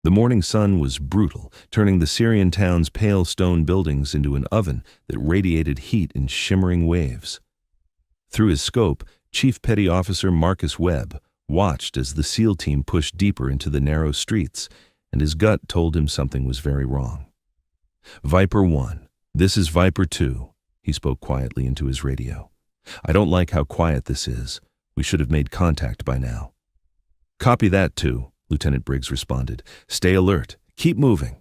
The morning sun was brutal, turning the Syrian town's pale stone buildings into an oven that radiated heat in shimmering waves. Through his scope, Chief Petty Officer Marcus Webb watched as the SEAL team pushed deeper into the narrow streets, and his gut told him something was very wrong. "Viper 1, this is Viper 2, he spoke quietly into his radio. "I don't like how quiet this is. We should have made contact by now." "Copy that, 2, Lieutenant Briggs responded. "Stay alert. Keep moving."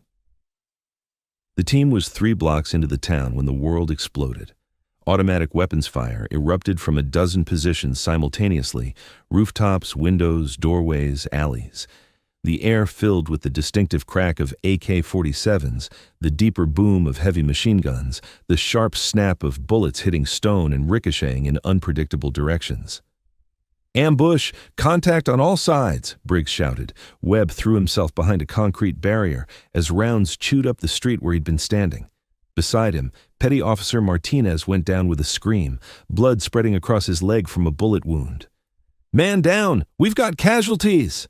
The team was 3 blocks into the town when the world exploded. Automatic weapons fire erupted from a dozen positions simultaneously: rooftops, windows, doorways, alleys. The air filled with the distinctive crack of AK-47s, the deeper boom of heavy machine guns, the sharp snap of bullets hitting stone and ricocheting in unpredictable directions. "Ambush! Contact on all sides!" Briggs shouted. Webb threw himself behind a concrete barrier as rounds chewed up the street where he'd been standing. Beside him, Petty Officer Martinez went down with a scream, blood spreading across his leg from a bullet wound. "Man down! We've got casualties!"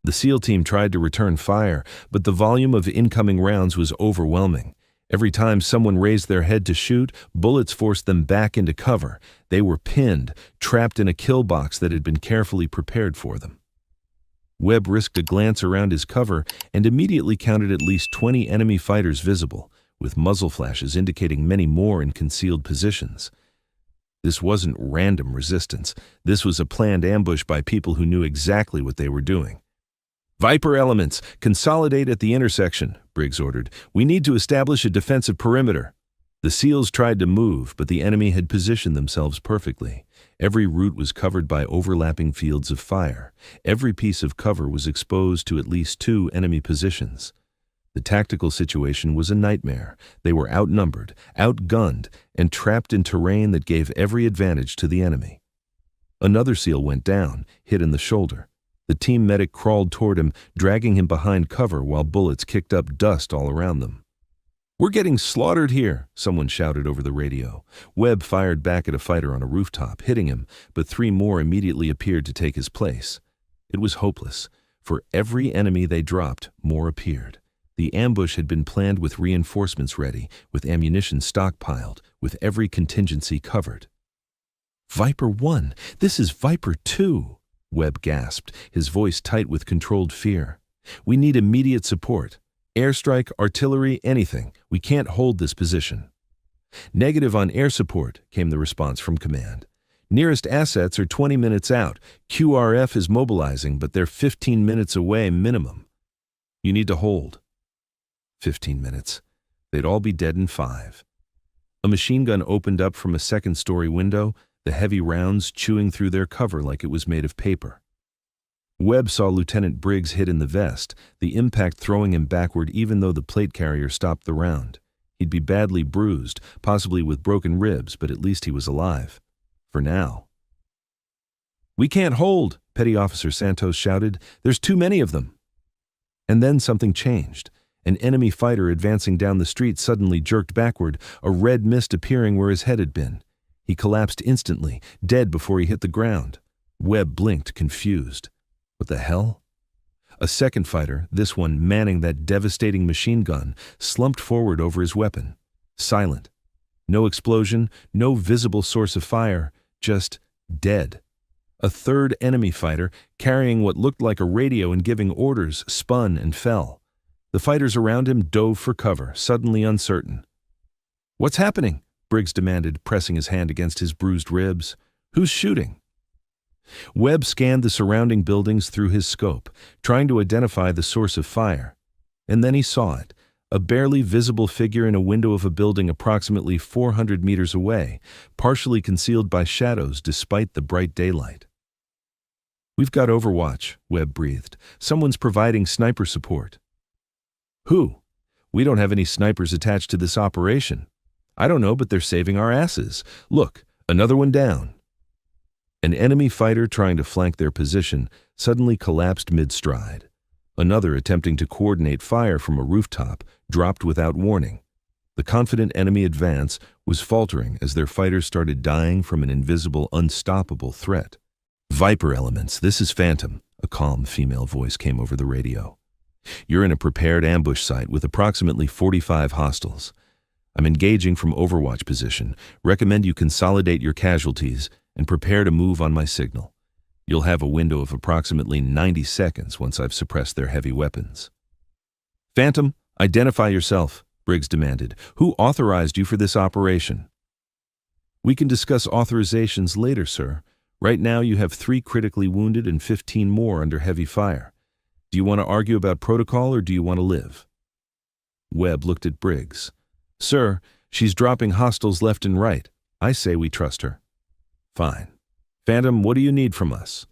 The SEAL team tried to return fire, but the volume of incoming rounds was overwhelming. Every time someone raised their head to shoot, bullets forced them back into cover. They were pinned, trapped in a kill box that had been carefully prepared for them. Webb risked a glance around his cover and immediately counted at least 20 enemy fighters visible, with muzzle flashes indicating many more in concealed positions. This wasn't random resistance. This was a planned ambush by people who knew exactly what they were doing. "Viper elements, consolidate at the intersection," Briggs ordered. "We need to establish a defensive perimeter." The SEALs tried to move, but the enemy had positioned themselves perfectly. Every route was covered by overlapping fields of fire. Every piece of cover was exposed to at least 2 enemy positions. The tactical situation was a nightmare. They were outnumbered, outgunned, and trapped in terrain that gave every advantage to the enemy. Another SEAL went down, hit in the shoulder. The team medic crawled toward him, dragging him behind cover while bullets kicked up dust all around them. "We're getting slaughtered here," someone shouted over the radio. Webb fired back at a fighter on a rooftop, hitting him, but 3 more immediately appeared to take his place. It was hopeless. For every enemy they dropped, more appeared. The ambush had been planned with reinforcements ready, with ammunition stockpiled, with every contingency covered. "Viper 1, this is Viper 2. Webb gasped, his voice tight with controlled fear. "We need immediate support. Airstrike, artillery, anything. We can't hold this position." "Negative on air support," came the response from command. "Nearest assets are 20 minutes out. QRF is mobilizing, but they're 15 minutes away minimum. You need to hold." 15 minutes. They'd all be dead in 5. A machine gun opened up from a second-story window, the heavy rounds chewing through their cover like it was made of paper. Webb saw Lieutenant Briggs hit in the vest, the impact throwing him backward even though the plate carrier stopped the round. He'd be badly bruised, possibly with broken ribs, but at least he was alive. For now. "We can't hold," Petty Officer Santos shouted. "There's too many of them." And then something changed. An enemy fighter advancing down the street suddenly jerked backward, a red mist appearing where his head had been. He collapsed instantly, dead before he hit the ground. Webb blinked, confused. What the hell? A second fighter, this one manning that devastating machine gun, slumped forward over his weapon. Silent. No explosion, no visible source of fire, just dead. A third enemy fighter, carrying what looked like a radio and giving orders, spun and fell. The fighters around him dove for cover, suddenly uncertain. "What's happening?" Briggs demanded, pressing his hand against his bruised ribs. "Who's shooting?" Webb scanned the surrounding buildings through his scope, trying to identify the source of fire. And then he saw it, a barely visible figure in a window of a building approximately 400 meters away, partially concealed by shadows despite the bright daylight. "We've got overwatch," Webb breathed. "Someone's providing sniper support." "Who? We don't have any snipers attached to this operation." "I don't know, but they're saving our asses. Look, another one down." An enemy fighter trying to flank their position suddenly collapsed mid-stride. Another attempting to coordinate fire from a rooftop dropped without warning. The confident enemy advance was faltering as their fighters started dying from an invisible, unstoppable threat. "Viper elements, this is Phantom," a calm female voice came over the radio. You're in a prepared ambush site with approximately 45 hostiles. I'm engaging from overwatch position. Recommend you consolidate your casualties and prepare to move on my signal. You'll have a window of approximately 90 seconds once I've suppressed their heavy weapons. Phantom, identify yourself, Briggs demanded. Who authorized you for this operation? We can discuss authorizations later, sir. Right now you have 3 critically wounded and 15 more under heavy fire. Do you want to argue about protocol or do you want to live? Webb looked at Briggs. Sir, she's dropping hostiles left and right. I say we trust her. Fine. Phantom, what do you need from us?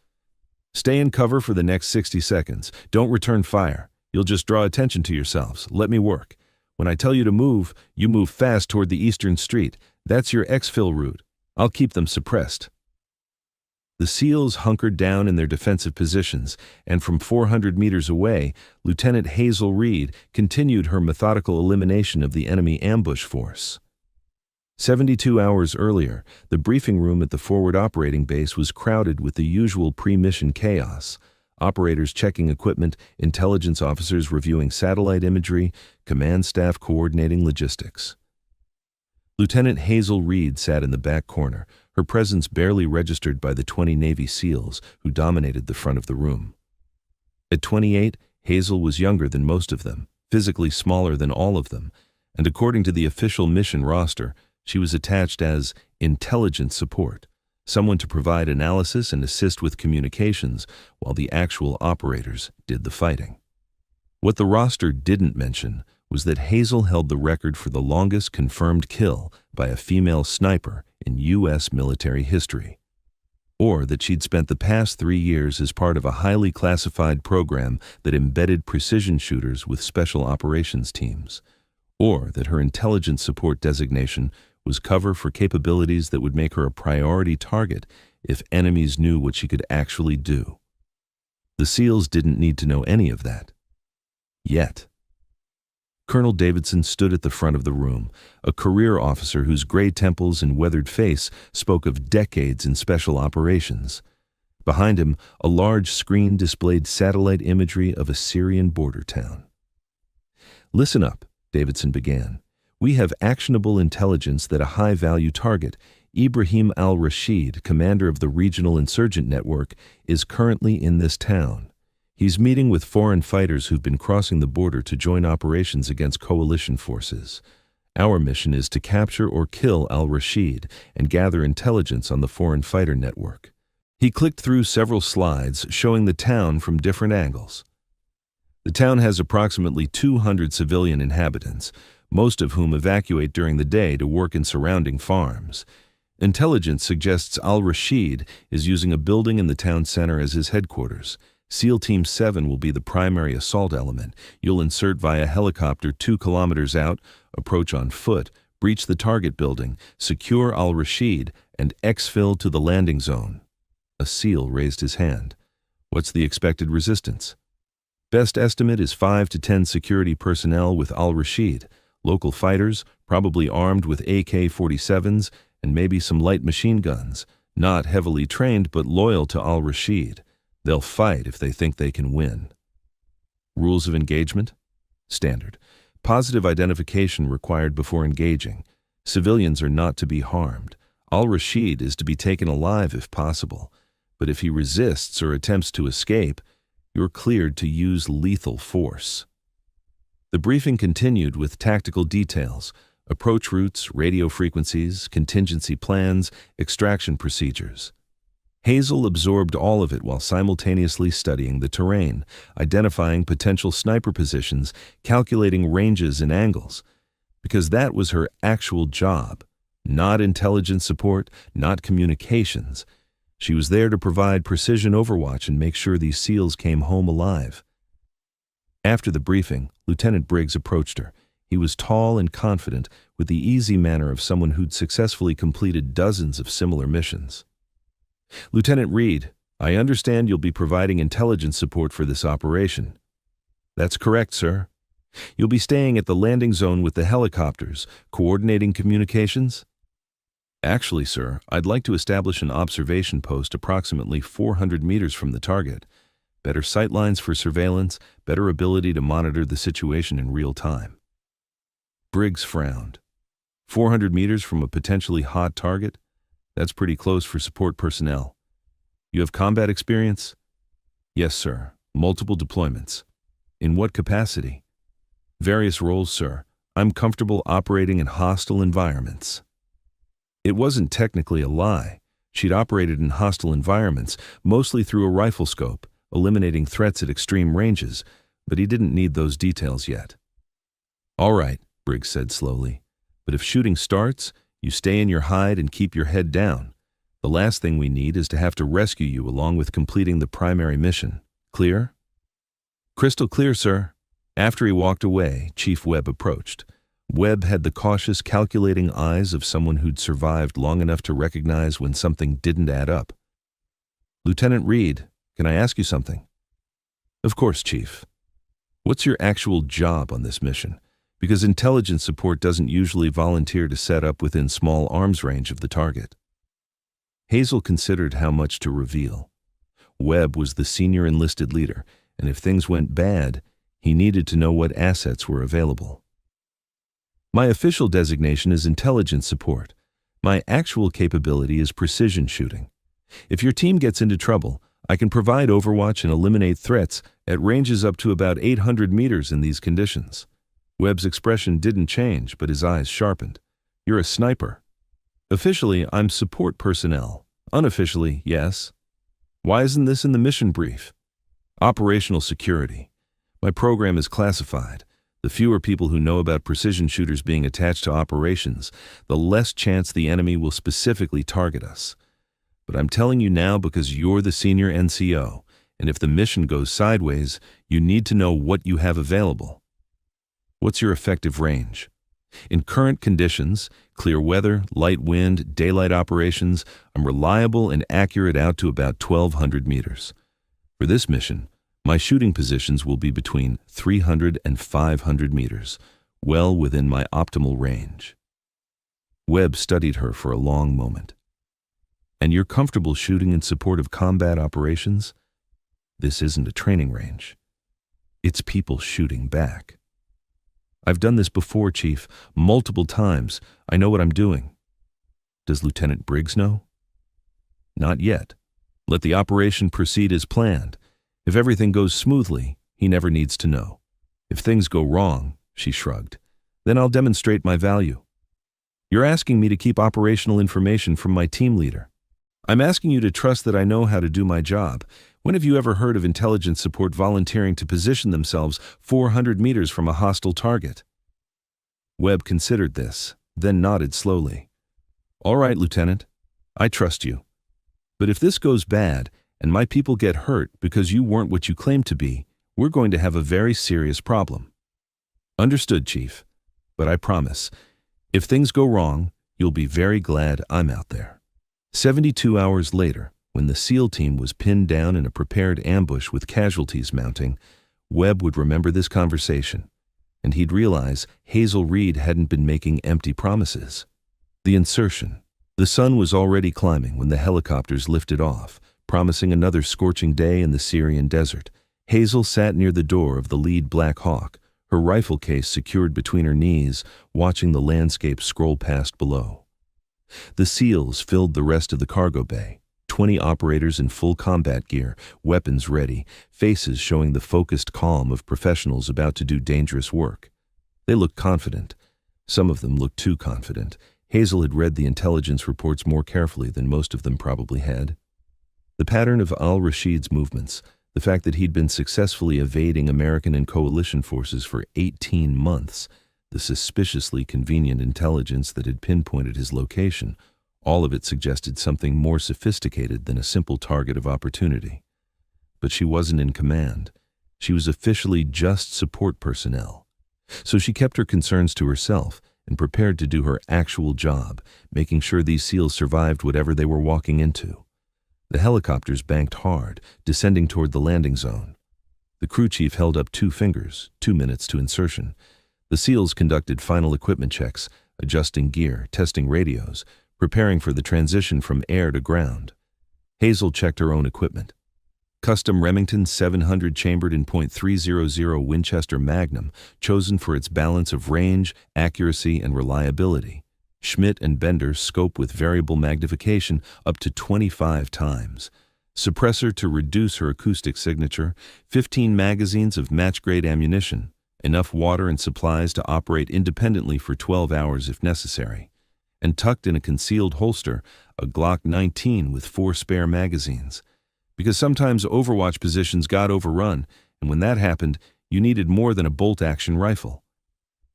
Stay in cover for the next 60 seconds. Don't return fire. You'll just draw attention to yourselves. Let me work. When I tell you to move, you move fast toward the eastern street. That's your exfil route. I'll keep them suppressed. The SEALs hunkered down in their defensive positions, and from 400 meters away, Lieutenant Hazel Reed continued her methodical elimination of the enemy ambush force. 72 hours earlier, the briefing room at the forward operating base was crowded with the usual pre-mission chaos. Operators checking equipment, intelligence officers reviewing satellite imagery, command staff coordinating logistics. Lieutenant Hazel Reed sat in the back corner, her presence barely registered by the 20 Navy SEALs who dominated the front of the room. At 28, Hazel was younger than most of them, physically smaller than all of them, and according to the official mission roster, she was attached as intelligence support, someone to provide analysis and assist with communications while the actual operators did the fighting. What the roster didn't mention was that Hazel held the record for the longest confirmed kill by a female sniper in U.S. military history, or that she'd spent the past 3 years as part of a highly classified program that embedded precision shooters with special operations teams, or that her intelligence support designation was cover for capabilities that would make her a priority target if enemies knew what she could actually do. The SEALs didn't need to know any of that. Yet. Colonel Davidson stood at the front of the room, a career officer whose gray temples and weathered face spoke of decades in special operations. Behind him, a large screen displayed satellite imagery of a Syrian border town. Listen up, Davidson began. We have actionable intelligence that a high-value target, Ibrahim al-Rashid, commander of the regional insurgent network, is currently in this town. He's meeting with foreign fighters who've been crossing the border to join operations against coalition forces. Our mission is to capture or kill al-Rashid and gather intelligence on the foreign fighter network. He clicked through several slides showing the town from different angles. The town has approximately 200 civilian inhabitants, most of whom evacuate during the day to work in surrounding farms. Intelligence suggests al-Rashid is using a building in the town center as his headquarters. SEAL Team 7 will be the primary assault element. You'll insert via helicopter 2 kilometers out, approach on foot, breach the target building, secure al-Rashid, and exfil to the landing zone. A SEAL raised his hand. What's the expected resistance? Best estimate is 5 to 10 security personnel with al-Rashid, local fighters, probably armed with AK-47s and maybe some light machine guns, not heavily trained but loyal to al-Rashid. They'll fight if they think they can win. Rules of engagement? Standard. Positive identification required before engaging. Civilians are not to be harmed. Al-Rashid is to be taken alive if possible, but if he resists or attempts to escape, you're cleared to use lethal force. The briefing continued with tactical details, approach routes, radio frequencies, contingency plans, extraction procedures. Hazel absorbed all of it while simultaneously studying the terrain, identifying potential sniper positions, calculating ranges and angles, because that was her actual job, not intelligence support, not communications. She was there to provide precision overwatch and make sure these SEALs came home alive. After the briefing, Lieutenant Briggs approached her. He was tall and confident, with the easy manner of someone who'd successfully completed dozens of similar missions. Lieutenant Reed, I understand you'll be providing intelligence support for this operation. That's correct, sir. You'll be staying at the landing zone with the helicopters, coordinating communications? Actually, sir, I'd like to establish an observation post approximately 400 meters from the target. better sightlines for surveillance, better ability to monitor the situation in real time. Briggs frowned. 400 meters from a potentially hot target? That's pretty close for support personnel. You have combat experience? Yes, sir. Multiple deployments. In what capacity? Various roles, sir. I'm comfortable operating in hostile environments. It wasn't technically a lie. She'd operated in hostile environments, mostly through a rifle scope, eliminating threats at extreme ranges, but he didn't need those details yet. All right, Briggs said slowly, but if shooting starts, you stay in your hide and keep your head down. The last thing we need is to have to rescue you along with completing the primary mission. Clear? Crystal clear, sir. After he walked away, Chief Webb approached. Webb had the cautious, calculating eyes of someone who'd survived long enough to recognize when something didn't add up. Lieutenant Reed, can I ask you something? Of course, Chief. What's your actual job on this mission? Because intelligence support doesn't usually volunteer to set up within small arms range of the target. Hazel considered how much to reveal. Webb was the senior enlisted leader, and if things went bad, he needed to know what assets were available. My official designation is intelligence support. My actual capability is precision shooting. If your team gets into trouble, I can provide overwatch and eliminate threats at ranges up to about 800 meters in these conditions. Webb's expression didn't change, but his eyes sharpened. You're a sniper. Officially, I'm support personnel. Unofficially, yes. Why isn't this in the mission brief? Operational security. My program is classified. The fewer people who know about precision shooters being attached to operations, the less chance the enemy will specifically target us. But I'm telling you now because you're the senior NCO, and if the mission goes sideways, you need to know what you have available. What's your effective range? In current conditions, clear weather, light wind, daylight operations, I'm reliable and accurate out to about 1,200 meters. For this mission, my shooting positions will be between 300 and 500 meters, well within my optimal range. Webb studied her for a long moment. And you're comfortable shooting in support of combat operations? This isn't a training range. It's people shooting back. I've done this before, Chief, multiple times. I know what I'm doing. Does Lieutenant Briggs know? Not yet. Let the operation proceed as planned. If everything goes smoothly, he never needs to know. If things go wrong, she shrugged, then I'll demonstrate my value. You're asking me to keep operational information from my team leader. I'm asking you to trust that I know how to do my job. When have you ever heard of intelligence support volunteering to position themselves 400 meters from a hostile target? Webb considered this, then nodded slowly. All right, Lieutenant. I trust you. But if this goes bad, and my people get hurt because you weren't what you claimed to be, we're going to have a very serious problem. Understood, Chief. But I promise, if things go wrong, you'll be very glad I'm out there. 72 hours later, when the SEAL team was pinned down in a prepared ambush with casualties mounting, Webb would remember this conversation, and he'd realize Hazel Reed hadn't been making empty promises. The insertion. The sun was already climbing when the helicopters lifted off, promising another scorching day in the Syrian desert. Hazel sat near the door of the lead Black Hawk, her rifle case secured between her knees, watching the landscape scroll past below. The SEALs filled the rest of the cargo bay, 20 operators in full combat gear, weapons ready, faces showing the focused calm of professionals about to do dangerous work. They looked confident. Some of them looked too confident. Hazel had read the intelligence reports more carefully than most of them probably had. The pattern of al-Rashid's movements, the fact that he'd been successfully evading American and coalition forces for 18 months, the suspiciously convenient intelligence that had pinpointed his location, all of it suggested something more sophisticated than a simple target of opportunity. But she wasn't in command. She was officially just support personnel. So she kept her concerns to herself and prepared to do her actual job, making sure these SEALs survived whatever they were walking into. The helicopters banked hard, descending toward the landing zone. The crew chief held up 2 fingers, 2 minutes to insertion. The SEALs conducted final equipment checks, adjusting gear, testing radios, preparing for the transition from air to ground. Hazel checked her own equipment. Custom Remington 700 chambered in .300 Winchester Magnum, chosen for its balance of range, accuracy, and reliability. Schmidt and Bender scope with variable magnification up to 25 times. Suppressor to reduce her acoustic signature, 15 magazines of match-grade ammunition, enough water and supplies to operate independently for 12 hours if necessary. And tucked in a concealed holster, a Glock 19 with 4 spare magazines. Because sometimes Overwatch positions got overrun, and when that happened, you needed more than a bolt-action rifle.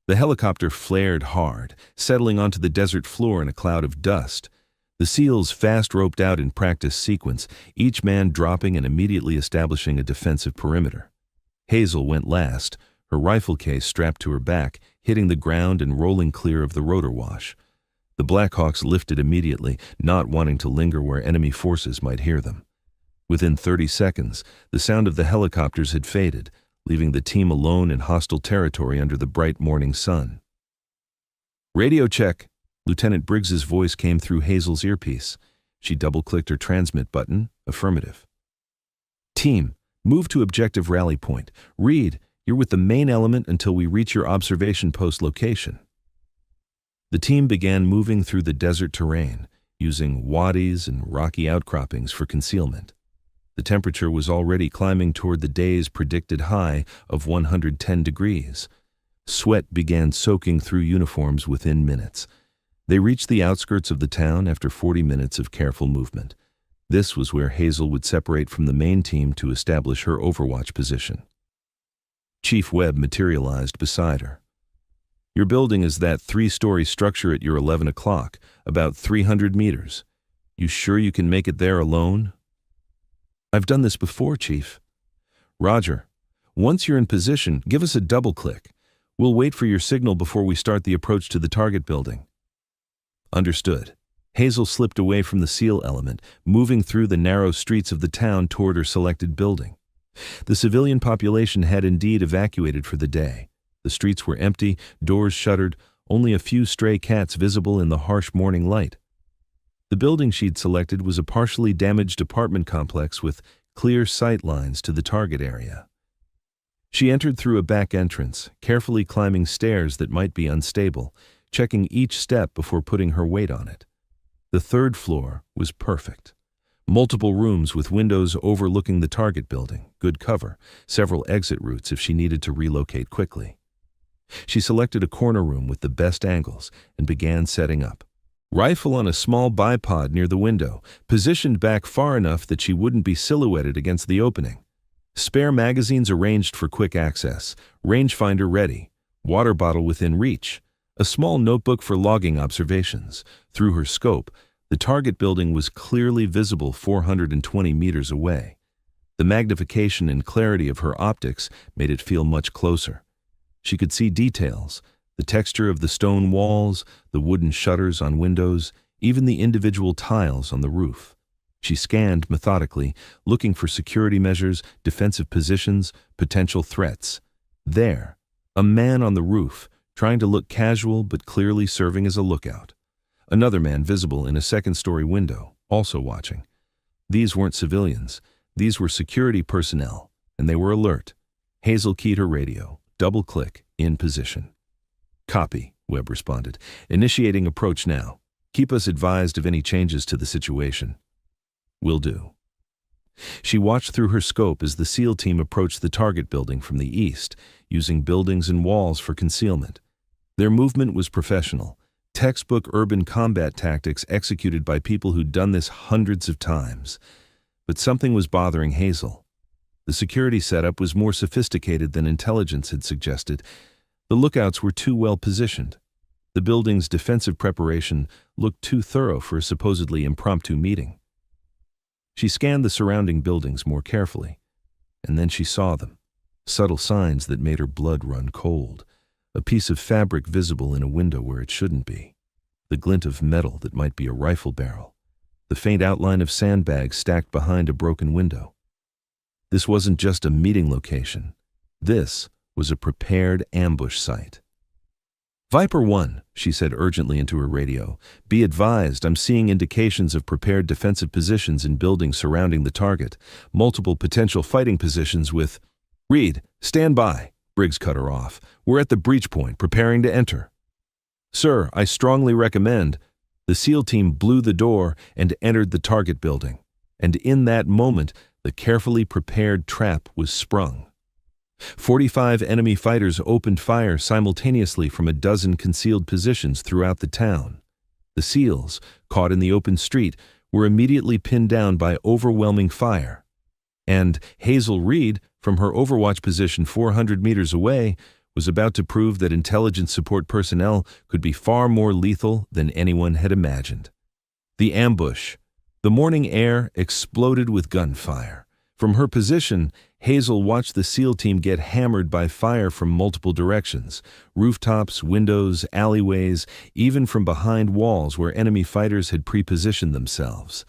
The helicopter flared hard, settling onto the desert floor in a cloud of dust. The SEALs fast roped out in practice sequence, each man dropping and immediately establishing a defensive perimeter. Hazel went last, her rifle case strapped to her back, hitting the ground and rolling clear of the rotor wash. The Blackhawks lifted immediately, not wanting to linger where enemy forces might hear them. Within 30 seconds, the sound of the helicopters had faded, leaving the team alone in hostile territory under the bright morning sun. "Radio check." Lieutenant Briggs's voice came through Hazel's earpiece. She double-clicked her transmit button. Affirmative. "Team, move to objective rally point. Read, you're with the main element until we reach your observation post location." The team began moving through the desert terrain, using wadis and rocky outcroppings for concealment. The temperature was already climbing toward the day's predicted high of 110 degrees. Sweat began soaking through uniforms within minutes. They reached the outskirts of the town after 40 minutes of careful movement. This was where Hazel would separate from the main team to establish her Overwatch position. Chief Webb materialized beside her. "Your building is that 3-story structure at your 11 o'clock, about 300 meters. You sure you can make it there alone?" "I've done this before, Chief." "Roger. Once you're in position, give us a double click. We'll wait for your signal before we start the approach to the target building." "Understood." Hazel slipped away from the SEAL element, moving through the narrow streets of the town toward her selected building. The civilian population had indeed evacuated for the day. The streets were empty, doors shuttered, only a few stray cats visible in the harsh morning light. The building she'd selected was a partially damaged apartment complex with clear sight lines to the target area. She entered through a back entrance, carefully climbing stairs that might be unstable, checking each step before putting her weight on it. The 3rd floor was perfect. Multiple rooms with windows overlooking the target building, good cover, several exit routes if she needed to relocate quickly. She selected a corner room with the best angles and began setting up. Rifle on a small bipod near the window, positioned back far enough that she wouldn't be silhouetted against the opening. Spare magazines arranged for quick access, rangefinder ready, water bottle within reach, a small notebook for logging observations. Through her scope, the target building was clearly visible 420 meters away. The magnification and clarity of her optics made it feel much closer. She could see details, the texture of the stone walls, the wooden shutters on windows, even the individual tiles on the roof. She scanned methodically, looking for security measures, defensive positions, potential threats. There, a man on the roof, trying to look casual but clearly serving as a lookout. Another man visible in a 2nd-story window, also watching. These weren't civilians. These were security personnel, and they were alert. Hazel keyed her radio. Double-click, in position. "Copy," Webb responded. "Initiating approach now. Keep us advised of any changes to the situation." "Will do." She watched through her scope as the SEAL team approached the target building from the east, using buildings and walls for concealment. Their movement was professional, textbook urban combat tactics executed by people who'd done this hundreds of times. But something was bothering Hazel. The security setup was more sophisticated than intelligence had suggested. The lookouts were too well positioned. The building's defensive preparation looked too thorough for a supposedly impromptu meeting. She scanned the surrounding buildings more carefully, and then she saw them, subtle signs that made her blood run cold. A piece of fabric visible in a window where it shouldn't be, the glint of metal that might be a rifle barrel, the faint outline of sandbags stacked behind a broken window. This wasn't just a meeting location. This was a prepared ambush site. Viper 1, she said urgently into her radio. Be advised, I'm seeing indications of prepared defensive positions in buildings surrounding the target. Multiple potential fighting positions with... Reed, stand by. Briggs cut her off. We're at the breach point, preparing to enter. Sir, I strongly recommend... The SEAL team blew the door and entered the target building. And in that moment, the carefully prepared trap was sprung. 45 enemy fighters opened fire simultaneously from a dozen concealed positions throughout the town. The SEALs, caught in the open street, were immediately pinned down by overwhelming fire. And Hazel Reed, from her overwatch position 400 meters away, was about to prove that intelligence support personnel could be far more lethal than anyone had imagined. The ambush. The morning air exploded with gunfire. From her position, Hazel watched the SEAL team get hammered by fire from multiple directions: rooftops, windows, alleyways, even from behind walls where enemy fighters had pre-positioned themselves.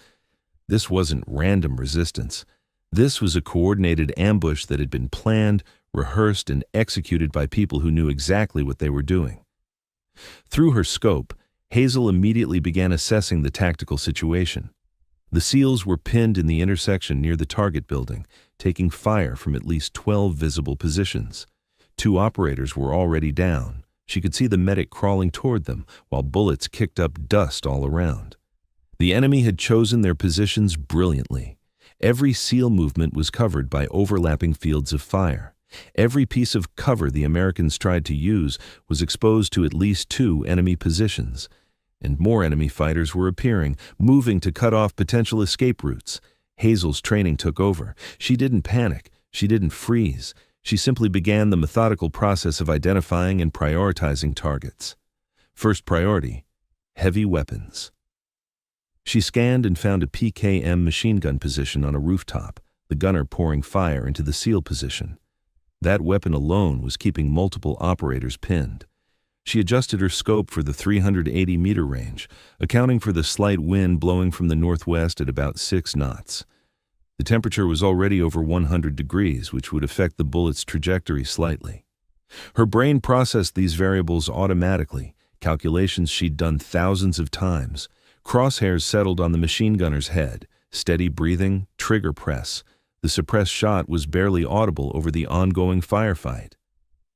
This wasn't random resistance. This was a coordinated ambush that had been planned, rehearsed, and executed by people who knew exactly what they were doing. Through her scope, Hazel immediately began assessing the tactical situation. The SEALs were pinned in the intersection near the target building, taking fire from at least 12 visible positions. 2 operators were already down. She could see the medic crawling toward them, while bullets kicked up dust all around. The enemy had chosen their positions brilliantly. Every SEAL movement was covered by overlapping fields of fire. Every piece of cover the Americans tried to use was exposed to at least 2 enemy positions. And more enemy fighters were appearing, moving to cut off potential escape routes. Hazel's training took over. She didn't panic. She didn't freeze. She simply began the methodical process of identifying and prioritizing targets. First priority: heavy weapons. She scanned and found a PKM machine gun position on a rooftop, the gunner pouring fire into the SEAL position. That weapon alone was keeping multiple operators pinned. She adjusted her scope for the 380-meter range, accounting for the slight wind blowing from the northwest at about 6 knots. The temperature was already over 100 degrees, which would affect the bullet's trajectory slightly. Her brain processed these variables automatically, calculations she'd done thousands of times. Crosshairs settled on the machine gunner's head, steady breathing, trigger press. The suppressed shot was barely audible over the ongoing firefight.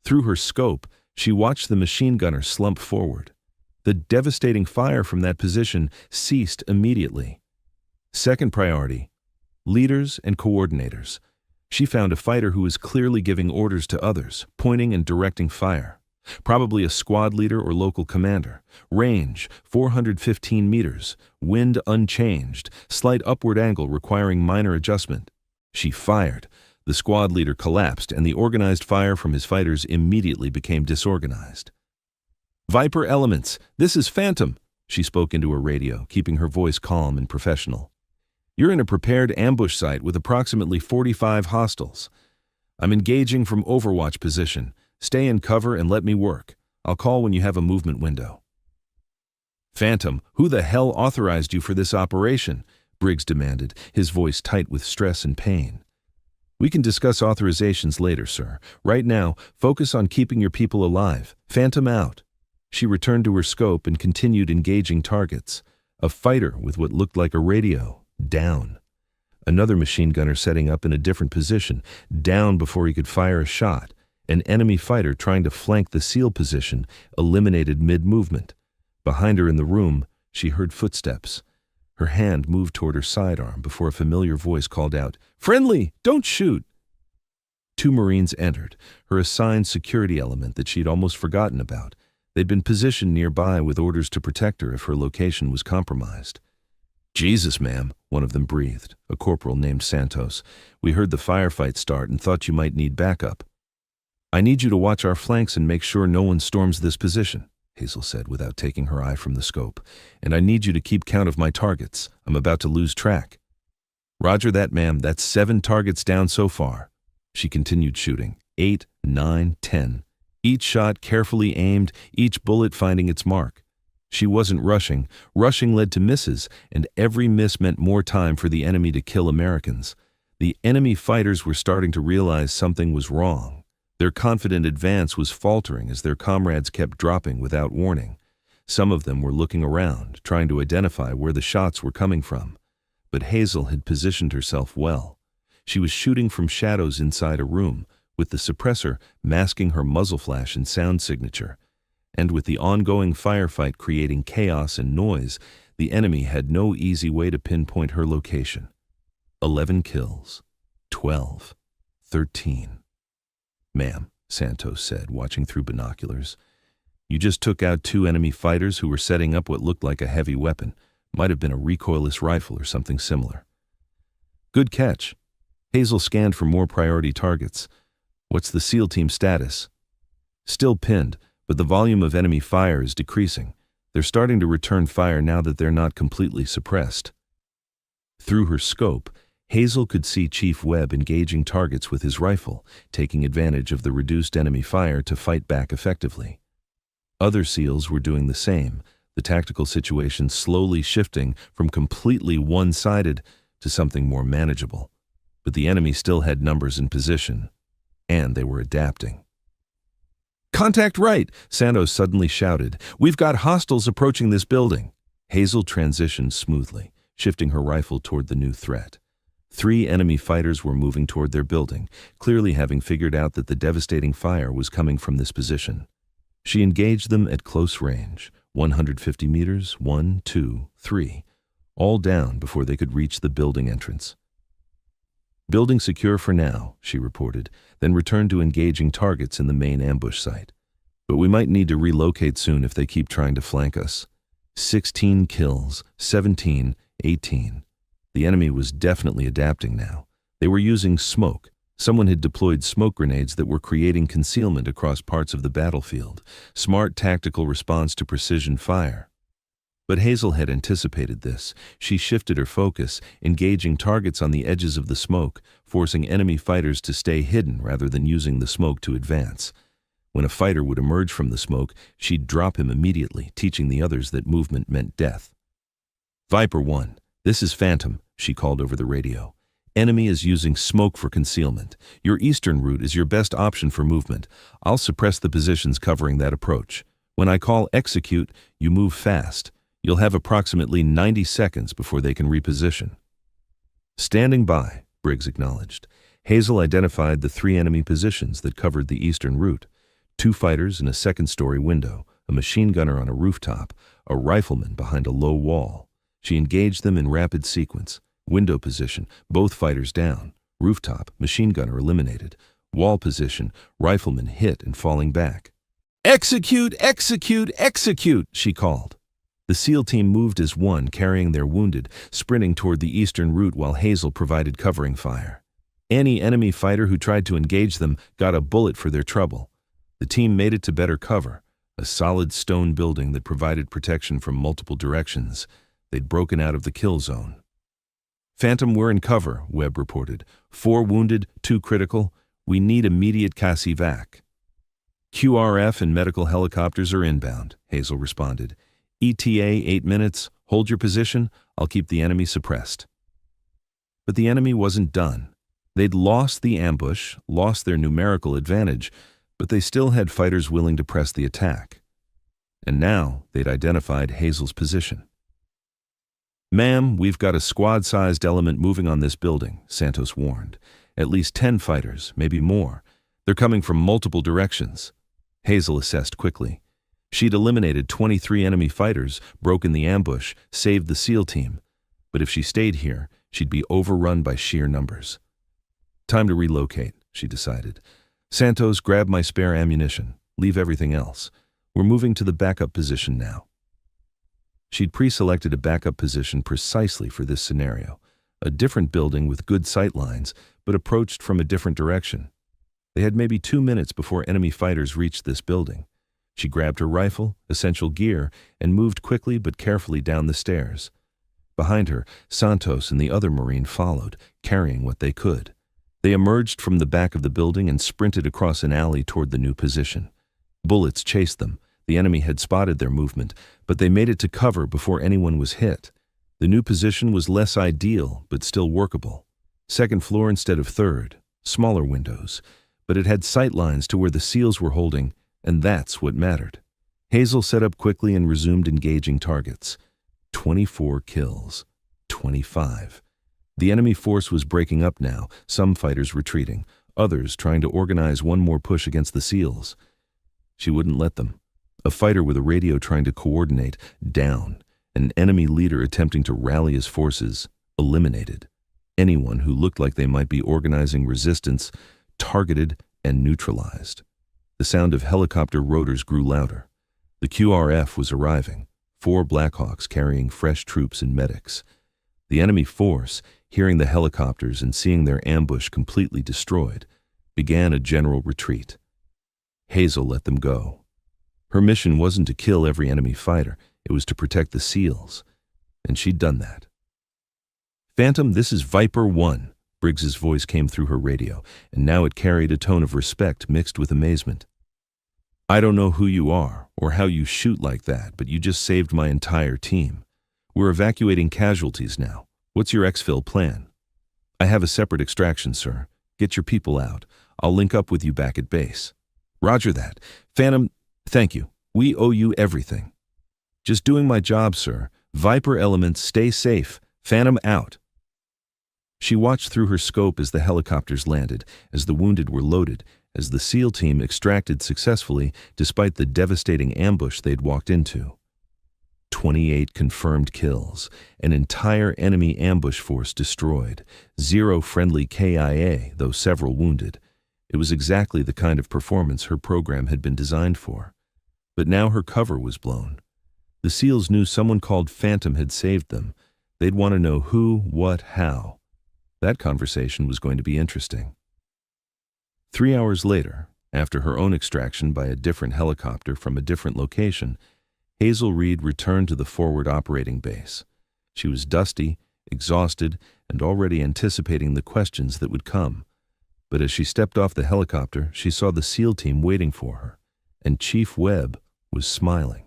Through her scope, she watched the machine gunner slump forward. The devastating fire from that position ceased immediately. Second priority: leaders and coordinators. She found a fighter who was clearly giving orders to others, pointing and directing fire. Probably a squad leader or local commander. Range: 415 meters. Wind unchanged. Slight upward angle requiring minor adjustment. She fired. The squad leader collapsed, and the organized fire from his fighters immediately became disorganized. Viper elements, this is Phantom, she spoke into her radio, keeping her voice calm and professional. You're in a prepared ambush site with approximately 45 hostiles. I'm engaging from overwatch position. Stay in cover and let me work. I'll call when you have a movement window. Phantom, who the hell authorized you for this operation? Briggs demanded, his voice tight with stress and pain. We can discuss authorizations later, sir. Right now, focus on keeping your people alive. Phantom out. She returned to her scope and continued engaging targets. A fighter with what looked like a radio, down. Another machine gunner setting up in a different position, down before he could fire a shot. An enemy fighter trying to flank the SEAL position, eliminated mid-movement. Behind her in the room, she heard footsteps. Her hand moved toward her sidearm before a familiar voice called out, "Friendly! Don't shoot!" 2 Marines entered, her assigned security element that she'd almost forgotten about. They'd been positioned nearby with orders to protect her if her location was compromised. "Jesus, ma'am," one of them breathed, a corporal named Santos. "We heard the firefight start and thought you might need backup." "I need you to watch our flanks and make sure no one storms this position," Hazel said without taking her eye from the scope. "And I need you to keep count of my targets. I'm about to lose track." "Roger that, ma'am. That's 7 targets down so far." She continued shooting. 8, 9, 10. Each shot carefully aimed, each bullet finding its mark. She wasn't rushing. Rushing led to misses, and every miss meant more time for the enemy to kill Americans. The enemy fighters were starting to realize something was wrong. Their confident advance was faltering as their comrades kept dropping without warning. Some of them were looking around, trying to identify where the shots were coming from. But Hazel had positioned herself well. She was shooting from shadows inside a room, with the suppressor masking her muzzle flash and sound signature. And with the ongoing firefight creating chaos and noise, the enemy had no easy way to pinpoint her location. 11 kills. 12. 13. "Ma'am," Santos said, watching through binoculars, "you just took out 2 enemy fighters who were setting up what looked like a heavy weapon. Might have been a recoilless rifle or something similar." "Good catch." Hazel scanned for more priority targets. "What's the SEAL team status?" "Still pinned, but the volume of enemy fire is decreasing. They're starting to return fire now that they're not completely suppressed." Through her scope, Hazel could see Chief Webb engaging targets with his rifle, taking advantage of the reduced enemy fire to fight back effectively. Other SEALs were doing the same, the tactical situation slowly shifting from completely one-sided to something more manageable. But the enemy still had numbers in position, and they were adapting. "Contact right!" Santos suddenly shouted. "We've got hostiles approaching this building." Hazel transitioned smoothly, shifting her rifle toward the new threat. 3 enemy fighters were moving toward their building, clearly having figured out that the devastating fire was coming from this position. She engaged them at close range, 150 meters, 1, 2, 3, all down before they could reach the building entrance. "Building secure for now," she reported, then returned to engaging targets in the main ambush site. "But we might need to relocate soon if they keep trying to flank us." 16 kills, 17, 18. The enemy was definitely adapting now. They were using smoke. Someone had deployed smoke grenades that were creating concealment across parts of the battlefield. Smart tactical response to precision fire. But Hazel had anticipated this. She shifted her focus, engaging targets on the edges of the smoke, forcing enemy fighters to stay hidden rather than using the smoke to advance. When a fighter would emerge from the smoke, she'd drop him immediately, teaching the others that movement meant death. "Viper 1, this is Phantom," she called over the radio. "Enemy is using smoke for concealment. Your eastern route is your best option for movement. I'll suppress the positions covering that approach. When I call execute, you move fast. You'll have approximately 90 seconds before they can reposition." "Standing by," Briggs acknowledged. Hazel identified the 3 enemy positions that covered the eastern route. 2 fighters in a second-story window, a machine gunner on a rooftop, a rifleman behind a low wall. She engaged them in rapid sequence. Window position, both fighters down. Rooftop, machine gunner eliminated. Wall position, rifleman hit and falling back. "Execute, execute, execute," she called. The SEAL team moved as one, carrying their wounded, sprinting toward the eastern route while Hazel provided covering fire. Any enemy fighter who tried to engage them got a bullet for their trouble. The team made it to better cover, a solid stone building that provided protection from multiple directions. They'd broken out of the kill zone. "Phantom, we're in cover," Webb reported. 4 wounded, 2 critical. We need immediate CASEVAC. "QRF and medical helicopters are inbound," Hazel responded. "ETA 8 minutes. Hold your position. I'll keep the enemy suppressed." But the enemy wasn't done. They'd lost the ambush, lost their numerical advantage, but they still had fighters willing to press the attack. And now they'd identified Hazel's position. "Ma'am, we've got a squad-sized element moving on this building," Santos warned. "At least 10 fighters, maybe more. They're coming from multiple directions." Hazel assessed quickly. She'd eliminated 23 enemy fighters, broken the ambush, saved the SEAL team. But if she stayed here, she'd be overrun by sheer numbers. "Time to relocate," she decided. "Santos, grab my spare ammunition. Leave everything else. We're moving to the backup position now." She'd pre-selected a backup position precisely for this scenario, a different building with good sight lines, but approached from a different direction. They had maybe 2 minutes before enemy fighters reached this building. She grabbed her rifle, essential gear, and moved quickly but carefully down the stairs. Behind her, Santos and the other Marine followed, carrying what they could. They emerged from the back of the building and sprinted across an alley toward the new position. Bullets chased them. The enemy had spotted their movement, but they made it to cover before anyone was hit. The new position was less ideal, but still workable. Second floor instead of third, smaller windows, but it had sight lines to where the SEALs were holding, and that's what mattered. Hazel set up quickly and resumed engaging targets. 24 kills. 25. The enemy force was breaking up now, some fighters retreating, others trying to organize one more push against the SEALs. She wouldn't let them. A fighter with a radio trying to coordinate, down. An enemy leader attempting to rally his forces, eliminated. Anyone who looked like they might be organizing resistance, targeted and neutralized. The sound of helicopter rotors grew louder. The QRF was arriving, 4 Blackhawks carrying fresh troops and medics. The enemy force, hearing the helicopters and seeing their ambush completely destroyed, began a general retreat. Hazel let them go. Her mission wasn't to kill every enemy fighter, it was to protect the SEALs, and she'd done that. "Phantom, this is Viper 1, Briggs's voice came through her radio, and now it carried a tone of respect mixed with amazement. "I don't know who you are or how you shoot like that, but you just saved my entire team. We're evacuating casualties now. What's your exfil plan?" "I have a separate extraction, sir. Get your people out. I'll link up with you back at base." "Roger that. Phantom, thank you. We owe you everything." "Just doing my job, sir. Viper elements, stay safe. Phantom out." She watched through her scope as the helicopters landed, as the wounded were loaded, as the SEAL team extracted successfully despite the devastating ambush they'd walked into. 28 confirmed kills, an entire enemy ambush force destroyed, 0 friendly KIA, though several wounded. It was exactly the kind of performance her program had been designed for. But now her cover was blown. The SEALs knew someone called Phantom had saved them. They'd want to know who, what, how. That conversation was going to be interesting. 3 hours later, after her own extraction by a different helicopter from a different location, Hazel Reed returned to the forward operating base. She was dusty, exhausted, and already anticipating the questions that would come. But as she stepped off the helicopter, she saw the SEAL team waiting for her, and Chief Webb was smiling.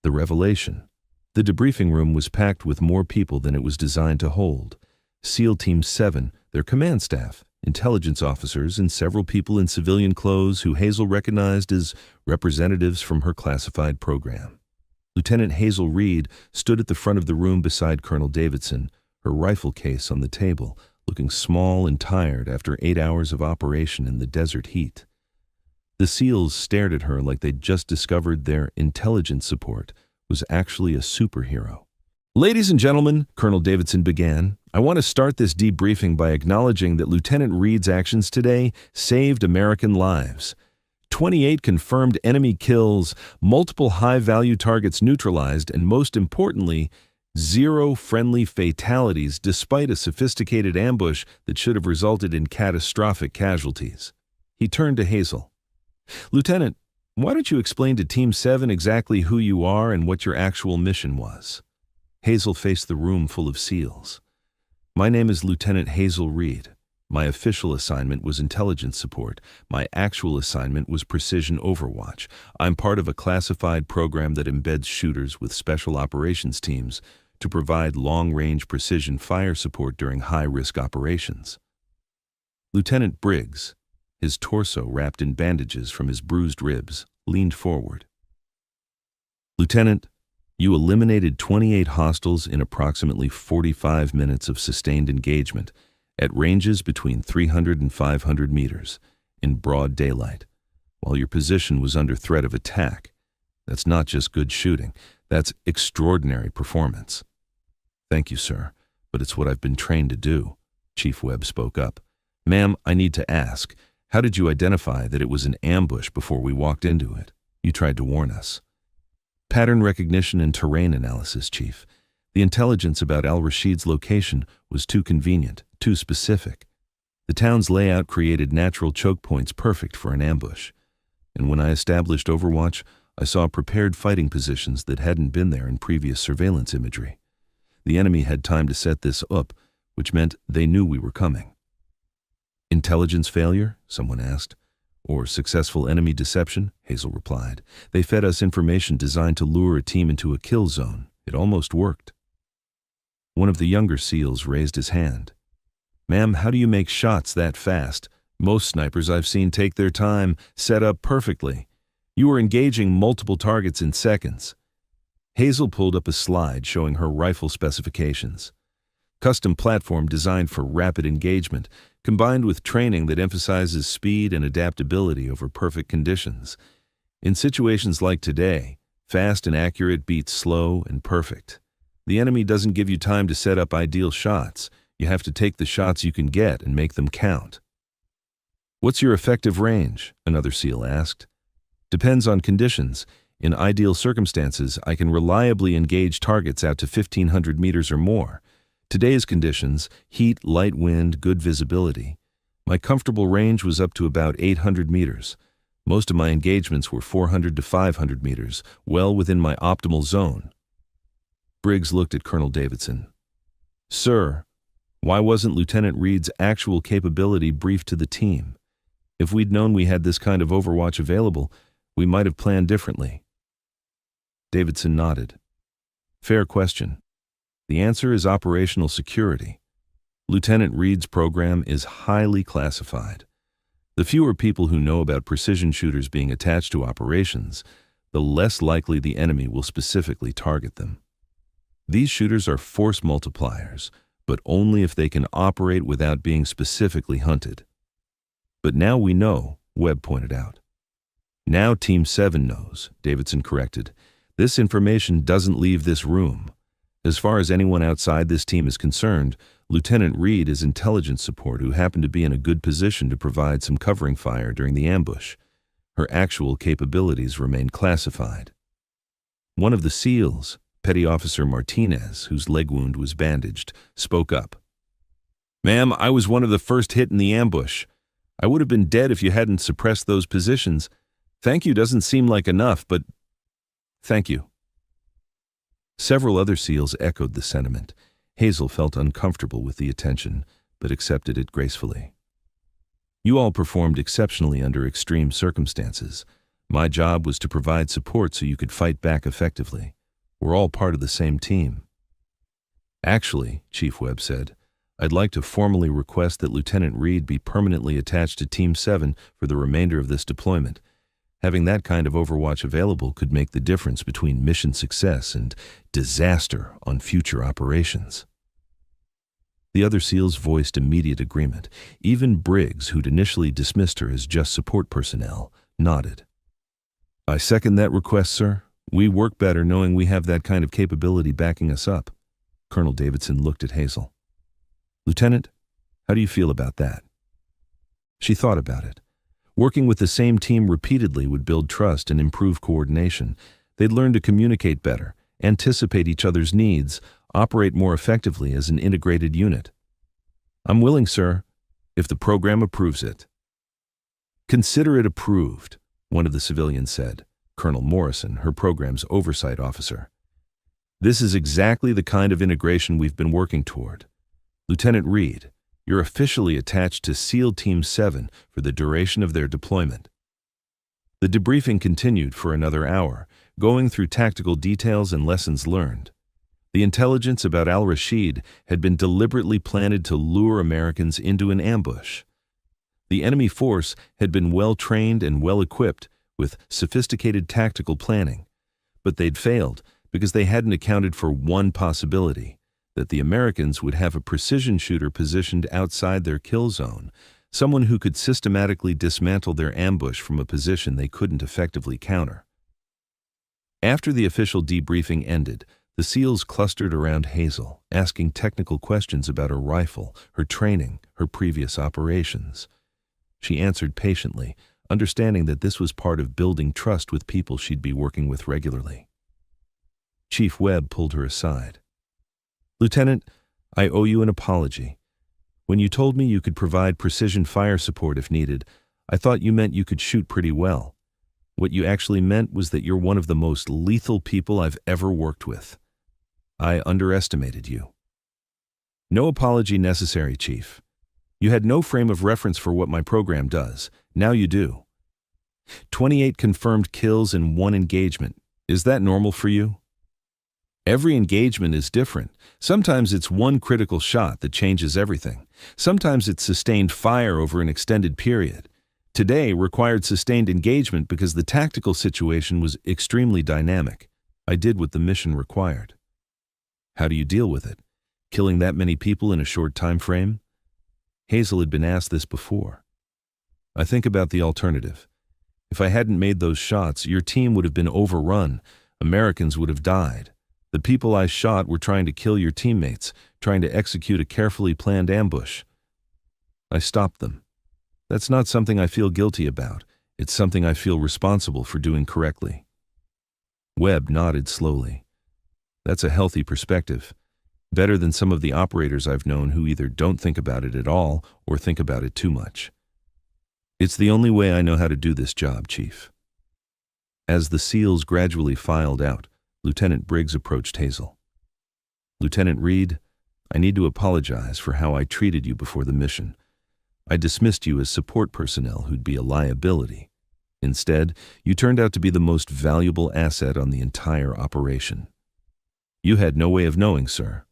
The revelation. The debriefing room was packed with more people than it was designed to hold. SEAL Team 7, their command staff, intelligence officers, and several people in civilian clothes who Hazel recognized as representatives from her classified program. Lieutenant Hazel Reed stood at the front of the room beside Colonel Davidson, her rifle case on the table, looking small and tired after 8 hours of operation in the desert heat. The SEALs stared at her like they'd just discovered their intelligence support was actually a superhero. "Ladies and gentlemen," Colonel Davidson began, "I want to start this debriefing by acknowledging that Lieutenant Reed's actions today saved American lives. 28 confirmed enemy kills, multiple high-value targets neutralized, and most importantly, 0 friendly fatalities despite a sophisticated ambush that should have resulted in catastrophic casualties." He turned to Hazel. "Lieutenant, why don't you explain to Team 7 exactly who you are and what your actual mission was?" Hazel faced the room full of SEALs. "My name is Lieutenant Hazel Reed. My official assignment was intelligence support. My actual assignment was precision overwatch. I'm part of a classified program that embeds shooters with special operations teams to provide long-range precision fire support during high-risk operations." Lieutenant Briggs, his torso wrapped in bandages from his bruised ribs, leaned forward. "Lieutenant, you eliminated 28 hostiles in approximately 45 minutes of sustained engagement at ranges between 300 and 500 meters in broad daylight, while your position was under threat of attack. That's not just good shooting, that's extraordinary performance." "Thank you, sir, but it's what I've been trained to do," Chief Webb spoke up. "Ma'am, I need to ask, how did you identify that it was an ambush before we walked into it? You tried to warn us." "Pattern recognition and terrain analysis, Chief. The intelligence about Al-Rashid's location was too convenient, too specific. The town's layout created natural choke points perfect for an ambush. And when I established Overwatch, I saw prepared fighting positions that hadn't been there in previous surveillance imagery. The enemy had time to set this up, which meant they knew we were coming." "Intelligence failure?" someone asked. "Or successful enemy deception?" Hazel replied. "They fed us information designed to lure a team into a kill zone. It almost worked." One of the younger SEALs raised his hand. "Ma'am, how do you make shots that fast? Most snipers I've seen take their time, set up perfectly. You were engaging multiple targets in seconds. Hazel pulled up a slide showing her rifle specifications. Custom platform designed for rapid engagement, combined with training that emphasizes speed and adaptability over perfect conditions. In situations like today, fast and accurate beats slow and perfect. The enemy doesn't give you time to set up ideal shots. You have to take the shots you can get and make them count. "What's your effective range?" another SEAL asked. "Depends on conditions. In ideal circumstances, I can reliably engage targets out to 1,500 meters or more. Today's conditions, heat, light wind, good visibility. My comfortable range was up to about 800 meters. Most of my engagements were 400 to 500 meters, well within my optimal zone." Briggs looked at Colonel Davidson. "Sir, why wasn't Lieutenant Reed's actual capability briefed to the team? If we'd known we had this kind of overwatch available, we might have planned differently." Davidson nodded. "Fair question. The answer is operational security. Lieutenant Reed's program is highly classified. The fewer people who know about precision shooters being attached to operations, the less likely the enemy will specifically target them. These shooters are force multipliers, but only if they can operate without being specifically hunted. But now we know," Webb pointed out. "Now Team 7 knows," Davidson corrected. "This information doesn't leave this room. As far as anyone outside this team is concerned, Lieutenant Reed is intelligence support who happened to be in a good position to provide some covering fire during the ambush. Her actual capabilities remain classified." One of the SEALs, Petty Officer Martinez, whose leg wound was bandaged, spoke up. "Ma'am, I was one of the first hit in the ambush. I would have been dead if you hadn't suppressed those positions. Thank you doesn't seem like enough, but thank you." Several other SEALs echoed the sentiment. Hazel felt uncomfortable with the attention, but accepted it gracefully. "You all performed exceptionally under extreme circumstances. My job was to provide support so you could fight back effectively. We're all part of the same team." "Actually," Chief Webb said, "I'd like to formally request that Lieutenant Reed be permanently attached to Team 7 for the remainder of this deployment. Having that kind of overwatch available could make the difference between mission success and disaster on future operations." The other SEALs voiced immediate agreement. Even Briggs, who'd initially dismissed her as just support personnel, nodded. "I second that request, sir. We work better knowing we have that kind of capability backing us up." Colonel Davidson looked at Hazel. "Lieutenant, how do you feel about that?" She thought about it. Working with the same team repeatedly would build trust and improve coordination. They'd learn to communicate better, anticipate each other's needs, operate more effectively as an integrated unit. "I'm willing, sir, if the program approves it." "Consider it approved," one of the civilians said, Colonel Morrison, her program's oversight officer. "This is exactly the kind of integration we've been working toward. Lieutenant Reed, you're officially attached to SEAL Team 7 for the duration of their deployment." The debriefing continued for another hour, going through tactical details and lessons learned. The intelligence about al-Rashid had been deliberately planted to lure Americans into an ambush. The enemy force had been well-trained and well-equipped with sophisticated tactical planning, but they'd failed because they hadn't accounted for one possibility: that the Americans would have a precision shooter positioned outside their kill zone, someone who could systematically dismantle their ambush from a position they couldn't effectively counter. After the official debriefing ended, the SEALs clustered around Hazel, asking technical questions about her rifle, her training, her previous operations. She answered patiently, understanding that this was part of building trust with people she'd be working with regularly. Chief Webb pulled her aside. "Lieutenant, I owe you an apology. When you told me you could provide precision fire support if needed, I thought you meant you could shoot pretty well. What you actually meant was that you're one of the most lethal people I've ever worked with. I underestimated you." "No apology necessary, Chief. You had no frame of reference for what my program does. Now you do. 28 confirmed kills in one engagement. Is that normal for you?" Every engagement is different. Sometimes it's one critical shot that changes everything. Sometimes it's sustained fire over an extended period. Today required sustained engagement because the tactical situation was extremely dynamic. I did what the mission required. How do you deal with it? Killing that many people in a short time frame? Hazel had been asked this before. I think about the alternative. If I hadn't made those shots, your team would have been overrun. Americans would have died. The people I shot were trying to kill your teammates, trying to execute a carefully planned ambush. I stopped them. That's not something I feel guilty about. It's something I feel responsible for doing correctly. Webb nodded slowly. That's a healthy perspective. Better than some of the operators I've known who either don't think about it at all or think about it too much. It's the only way I know how to do this job, Chief. As the SEALs gradually filed out, Lieutenant Briggs approached Hazel. Lieutenant Reed, I need to apologize for how I treated you before the mission. I dismissed you as support personnel who'd be a liability. Instead, you turned out to be the most valuable asset on the entire operation. You had no way of knowing, sir.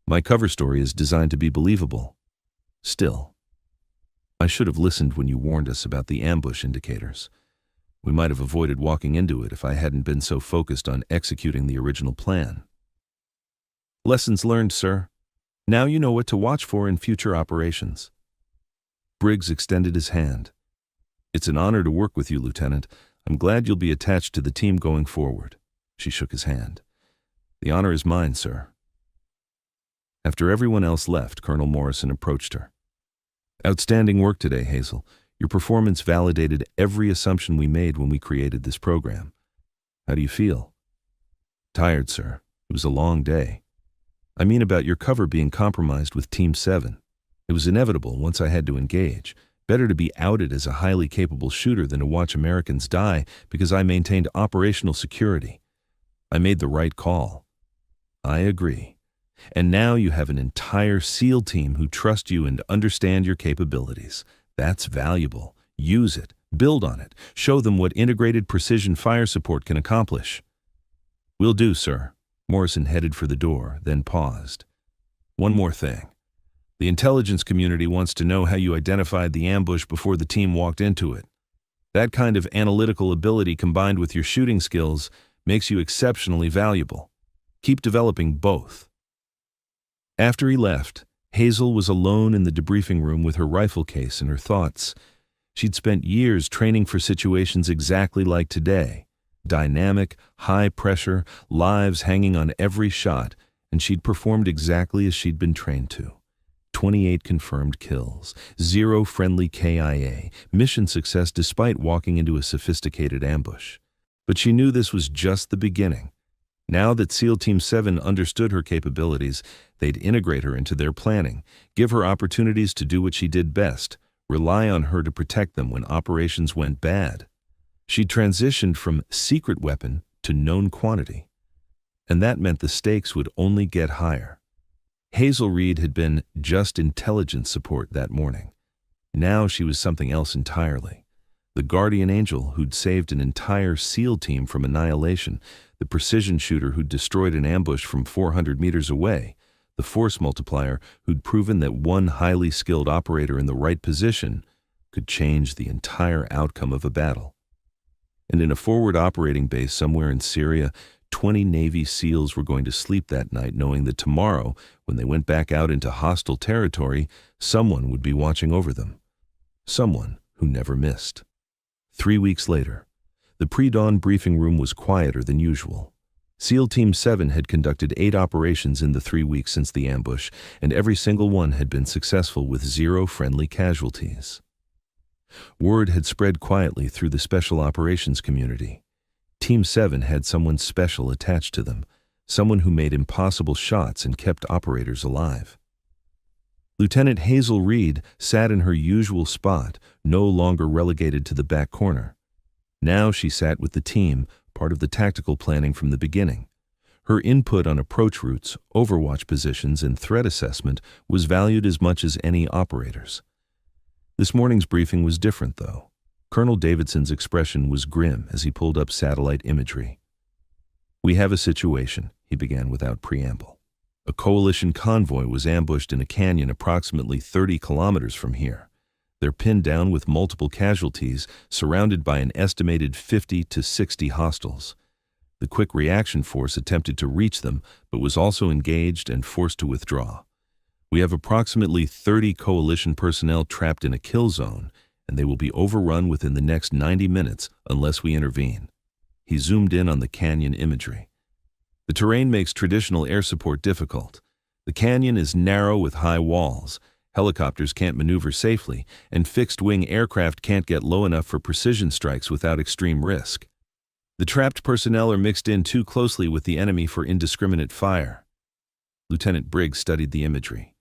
My cover story is designed to be believable. Still, I should have listened when you warned us about the ambush indicators. We might have avoided walking into it if I hadn't been so focused on executing the original plan. Lessons learned, sir. Now you know what to watch for in future operations. Briggs extended his hand. It's an honor to work with you, Lieutenant. I'm glad you'll be attached to the team going forward. She shook his hand. The honor is mine, sir. After everyone else left, Colonel Morrison approached her. Outstanding work today, Hazel. Your performance validated every assumption we made when we created this program. How do you feel? Tired, sir. It was a long day. I mean about your cover being compromised with Team 7. It was inevitable once I had to engage. Better to be outed as a highly capable shooter than to watch Americans die because I maintained operational security. I made the right call. I agree. And now you have an entire SEAL team who trust you and understand your capabilities. That's valuable. Use it. Build on it. Show them what integrated precision fire support can accomplish. Will do, sir. Morrison headed for the door, then paused. One more thing. The intelligence community wants to know how you identified the ambush before the team walked into it. That kind of analytical ability combined with your shooting skills makes you exceptionally valuable. Keep developing both. After he left, Hazel was alone in the debriefing room with her rifle case and her thoughts. She'd spent years training for situations exactly like today. Dynamic, high pressure, lives hanging on every shot, and she'd performed exactly as she'd been trained to. 28 confirmed kills, 0 friendly KIA, mission success despite walking into a sophisticated ambush. But she knew this was just the beginning. Now that SEAL Team 7 understood her capabilities, they'd integrate her into their planning, give her opportunities to do what she did best, rely on her to protect them when operations went bad. She transitioned from secret weapon to known quantity. And that meant the stakes would only get higher. Hazel Reed had been just intelligence support that morning. Now she was something else entirely. The guardian angel who'd saved an entire SEAL team from annihilation, the precision shooter who'd destroyed an ambush from 400 meters away, the force multiplier who'd proven that one highly skilled operator in the right position could change the entire outcome of a battle. And in a forward operating base somewhere in Syria, 20 Navy SEALs were going to sleep that night knowing that tomorrow, when they went back out into hostile territory, someone would be watching over them. Someone who never missed. 3 weeks later, the pre-dawn briefing room was quieter than usual. SEAL Team 7 had conducted 8 operations in the 3 weeks since the ambush, and every single one had been successful with 0 friendly casualties. Word had spread quietly through the special operations community. Team 7 had someone special attached to them, someone who made impossible shots and kept operators alive. Lieutenant Hazel Reed sat in her usual spot, no longer relegated to the back corner. Now she sat with the team, part of the tactical planning from the beginning. Her input on approach routes, overwatch positions, and threat assessment was valued as much as any operator's. This morning's briefing was different, though. Colonel Davidson's expression was grim as he pulled up satellite imagery. "We have a situation," he began without preamble. A coalition convoy was ambushed in a canyon approximately 30 kilometers from here. They're pinned down with multiple casualties, surrounded by an estimated 50 to 60 hostiles. The quick reaction force attempted to reach them, but was also engaged and forced to withdraw. We have approximately 30 coalition personnel trapped in a kill zone, and they will be overrun within the next 90 minutes unless we intervene. He zoomed in on the canyon imagery. The terrain makes traditional air support difficult. The canyon is narrow with high walls. Helicopters can't maneuver safely, and fixed-wing aircraft can't get low enough for precision strikes without extreme risk. The trapped personnel are mixed in too closely with the enemy for indiscriminate fire. Lieutenant Briggs studied the imagery.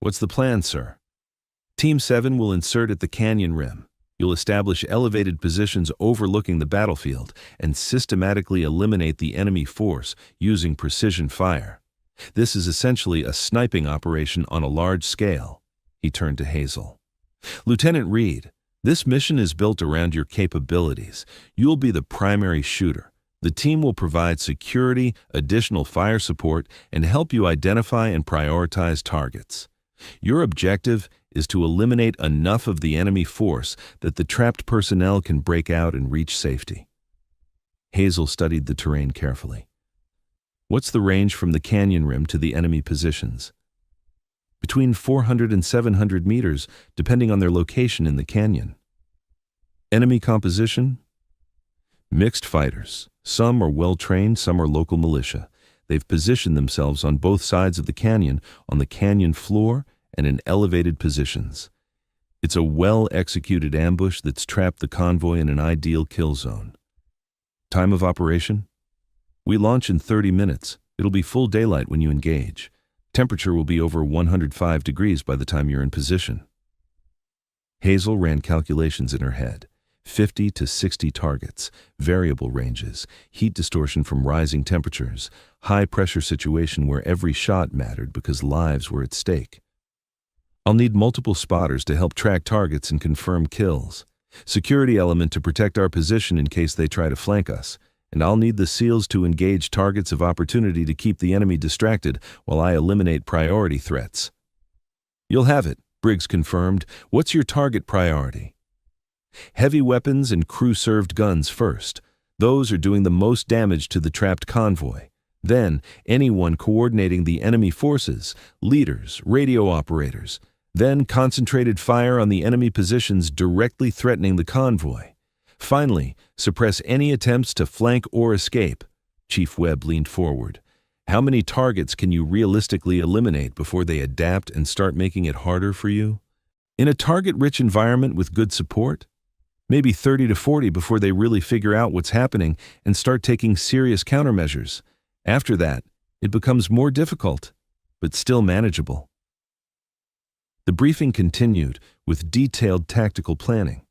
"What's the plan, sir?" "Team 7 will insert at the canyon rim. You'll establish elevated positions overlooking the battlefield and systematically eliminate the enemy force using precision fire. This is essentially a sniping operation on a large scale." He turned to Hazel. "Lieutenant Reed, this mission is built around your capabilities. You'll be the primary shooter. The team will provide security, additional fire support, and help you identify and prioritize targets. Your objective is to eliminate enough of the enemy force that the trapped personnel can break out and reach safety." Hazel studied the terrain carefully. "What's the range from the canyon rim to the enemy positions?" "Between 400 and 700 meters, depending on their location in the canyon." "Enemy composition?" "Mixed fighters. Some are well-trained, some are local militia. They've positioned themselves on both sides of the canyon, on the canyon floor, and in elevated positions. It's a well-executed ambush that's trapped the convoy in an ideal kill zone." "Time of operation?" "We launch in 30 minutes. It'll be full daylight when you engage. Temperature will be over 105 degrees by the time you're in position." Hazel ran calculations in her head. 50 to 60 targets, variable ranges, heat distortion from rising temperatures, high-pressure situation where every shot mattered because lives were at stake. "I'll need multiple spotters to help track targets and confirm kills. Security element to protect our position in case they try to flank us. And I'll need the SEALs to engage targets of opportunity to keep the enemy distracted while I eliminate priority threats." "You'll have it," Briggs confirmed. "What's your target priority?" "Heavy weapons and crew-served guns first. Those are doing the most damage to the trapped convoy. Then, anyone coordinating the enemy forces, leaders, radio operators. Then concentrated fire on the enemy positions directly threatening the convoy. Finally, suppress any attempts to flank or escape." Chief Webb leaned forward. "How many targets can you realistically eliminate before they adapt and start making it harder for you?" "In a target-rich environment with good support? Maybe 30 to 40 before they really figure out what's happening and start taking serious countermeasures. After that, it becomes more difficult, but still manageable." The briefing continued with detailed tactical planning.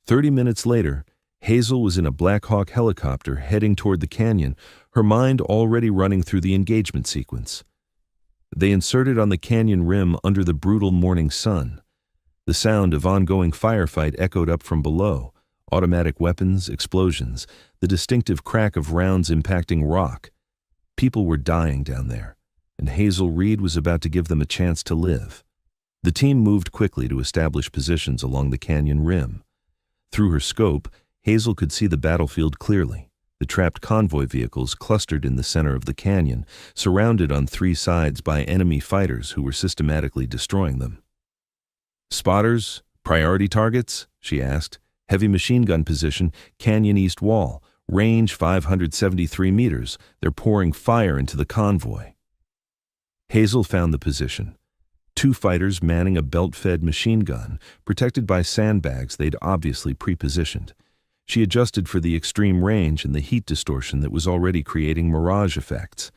30 minutes later, Hazel was in a Black Hawk helicopter heading toward the canyon, her mind already running through the engagement sequence. They inserted on the canyon rim under the brutal morning sun. The sound of ongoing firefight echoed up from below, automatic weapons, explosions, the distinctive crack of rounds impacting rock. People were dying down there, and Hazel Reed was about to give them a chance to live. The team moved quickly to establish positions along the canyon rim. Through her scope, Hazel could see the battlefield clearly, the trapped convoy vehicles clustered in the center of the canyon, surrounded on three sides by enemy fighters who were systematically destroying them. "Spotters, priority targets?" she asked. "Heavy machine gun position, canyon east wall, range 573 meters. They're pouring fire into the convoy." Hazel found the position. Two fighters manning a belt-fed machine gun, protected by sandbags they'd obviously pre-positioned. She adjusted for the extreme range and the heat distortion that was already creating mirage effects.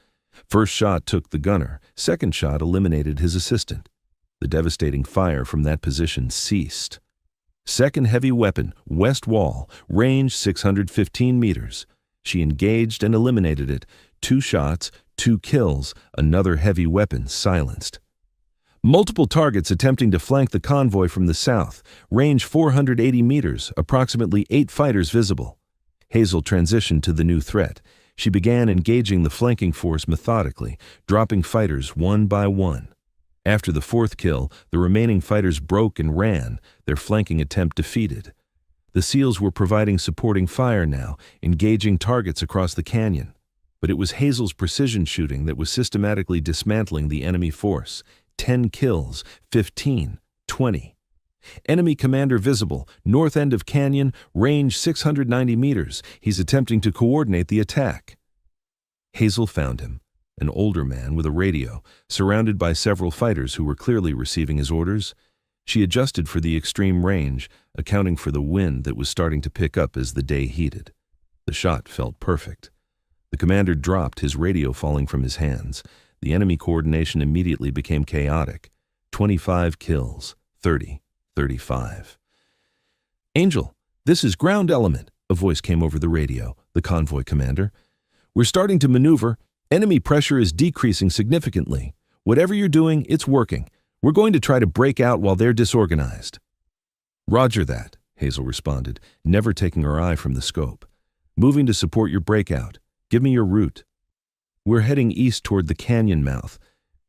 First shot took the gunner, second shot eliminated his assistant. The devastating fire from that position ceased. Second heavy weapon, west wall, range 615 meters. She engaged and eliminated it. 2 shots, 2 kills, another heavy weapon silenced. Multiple targets attempting to flank the convoy from the south, range 480 meters, approximately 8 fighters visible. Hazel transitioned to the new threat. She began engaging the flanking force methodically, dropping fighters one by one. After the fourth kill, the remaining fighters broke and ran, their flanking attempt defeated. The SEALs were providing supporting fire now, engaging targets across the canyon. But it was Hazel's precision shooting that was systematically dismantling the enemy force. 10 kills, 15, 20. Enemy commander visible, north end of canyon, range 690 meters. He's attempting to coordinate the attack. Hazel found him, an older man with a radio, surrounded by several fighters who were clearly receiving his orders. She adjusted for the extreme range, accounting for the wind that was starting to pick up as the day heated. The shot felt perfect. The commander dropped, his radio falling from his hands. The enemy coordination immediately became chaotic. 25 kills, 30, 35. "Angel, this is ground element," a voice came over the radio, the convoy commander. "We're starting to maneuver. Enemy pressure is decreasing significantly. Whatever you're doing, it's working. We're going to try to break out while they're disorganized." "Roger that," Hazel responded, never taking her eye from the scope. "Moving to support your breakout. Give me your route." "We're heading east toward the canyon mouth."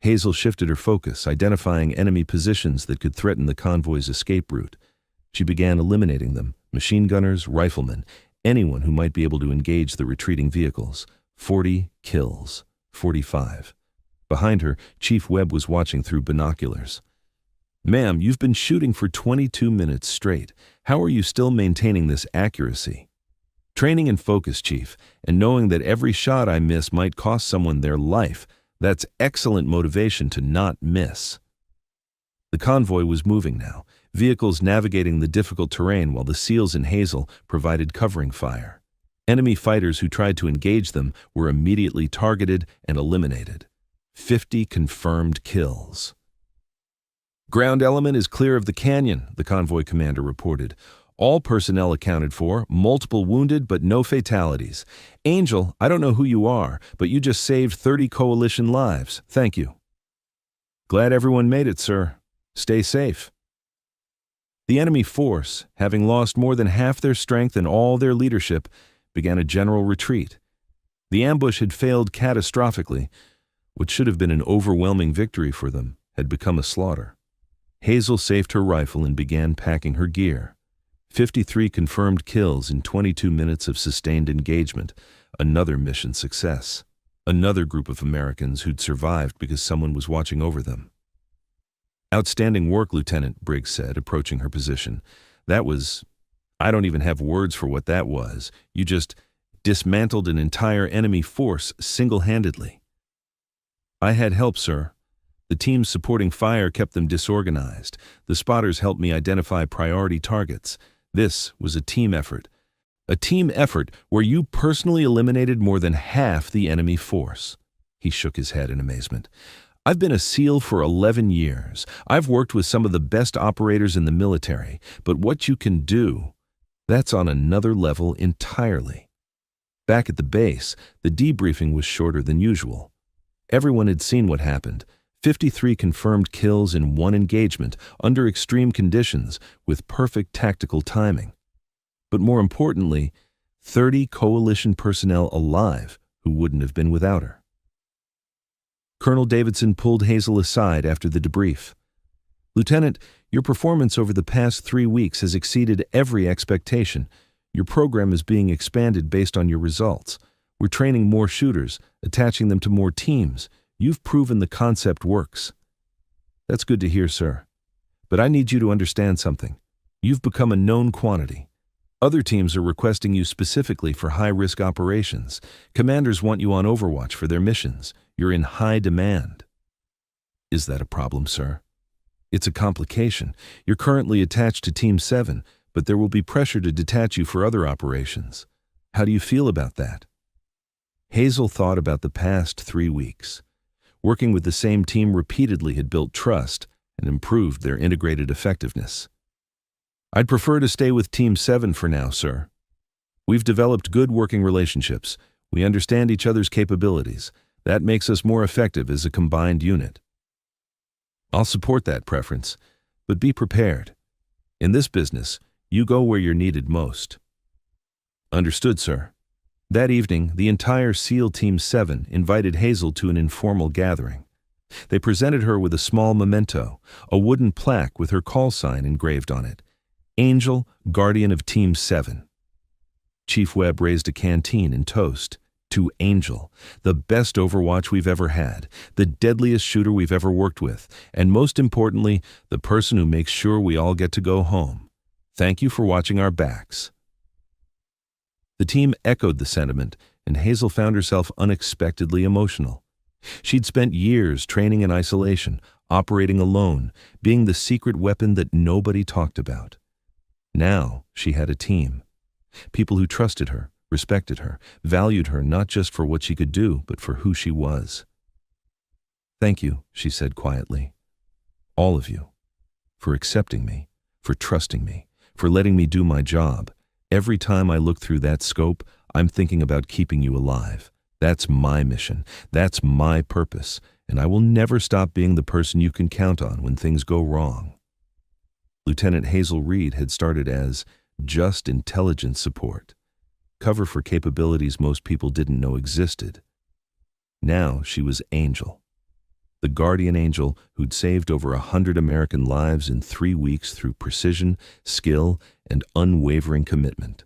Hazel shifted her focus, identifying enemy positions that could threaten the convoy's escape route. She began eliminating them, machine gunners, riflemen, anyone who might be able to engage the retreating vehicles. 40 kills, 45. Behind her, Chief Webb was watching through binoculars. "Ma'am, you've been shooting for 22 minutes straight. How are you still maintaining this accuracy?" "Training and focus, Chief, and knowing that every shot I miss might cost someone their life. That's excellent motivation to not miss." The convoy was moving now, vehicles navigating the difficult terrain while the SEALs and Hazel provided covering fire. Enemy fighters who tried to engage them were immediately targeted and eliminated. 50 confirmed kills. "Ground element is clear of the canyon," the convoy commander reported. "All personnel accounted for, multiple wounded but no fatalities. Angel, I don't know who you are, but you just saved 30 coalition lives. Thank you." "Glad everyone made it, sir. Stay safe." The enemy force, having lost more than half their strength and all their leadership, began a general retreat. The ambush had failed catastrophically. What should have been an overwhelming victory for them had become a slaughter. Hazel saved her rifle and began packing her gear. 53 confirmed kills in 22 minutes of sustained engagement, another mission success. Another group of Americans who'd survived because someone was watching over them. "Outstanding work, Lieutenant," Briggs said, approaching her position. I don't even have words for what that was. You just dismantled an entire enemy force single-handedly." "I had help, sir. The teams supporting fire kept them disorganized. The spotters helped me identify priority targets. This was a team effort. A team effort where you personally eliminated more than half the enemy force." He shook his head in amazement. "I've been a SEAL for 11 years. I've worked with some of the best operators in the military, but what you can do, that's on another level entirely." Back at the base, the debriefing was shorter than usual. Everyone had seen what happened. 53 confirmed kills in one engagement, under extreme conditions, with perfect tactical timing. But more importantly, 30 coalition personnel alive who wouldn't have been without her. Colonel Davidson pulled Hazel aside after the debrief. "Lieutenant, your performance over the past 3 weeks has exceeded every expectation. Your program is being expanded based on your results. We're training more shooters, attaching them to more teams. You've proven the concept works." "That's good to hear, sir. But I need you to understand something. You've become a known quantity. Other teams are requesting you specifically for high-risk operations. Commanders want you on Overwatch for their missions. You're in high demand." "Is that a problem, sir?" "It's a complication. You're currently attached to Team 7, but there will be pressure to detach you for other operations. How do you feel about that?" Hazel thought about the past 3 weeks. Working with the same team repeatedly had built trust and improved their integrated effectiveness. "I'd prefer to stay with Team 7 for now, sir. We've developed good working relationships. We understand each other's capabilities. That makes us more effective as a combined unit." "I'll support that preference, but be prepared. In this business, you go where you're needed most." "Understood, sir." That evening, the entire SEAL Team 7 invited Hazel to an informal gathering. They presented her with a small memento, a wooden plaque with her call sign engraved on it. Angel, Guardian of Team 7. Chief Webb raised a canteen in toast. To Angel, the best Overwatch we've ever had, the deadliest shooter we've ever worked with, and most importantly, the person who makes sure we all get to go home. Thank you for watching our backs. The team echoed the sentiment, and Hazel found herself unexpectedly emotional. She'd spent years training in isolation, operating alone, being the secret weapon that nobody talked about. Now she had a team. People who trusted her, respected her, valued her not just for what she could do, but for who she was. Thank you, she said quietly. All of you. For accepting me, for trusting me, for letting me do my job. Every time I look through that scope, I'm thinking about keeping you alive. That's my mission. That's my purpose. And I will never stop being the person you can count on when things go wrong. Lieutenant Hazel Reed had started as just intelligence support, cover for capabilities most people didn't know existed. Now she was Angel, the guardian angel who'd saved over 100 American lives in 3 weeks through precision, skill, and unwavering commitment.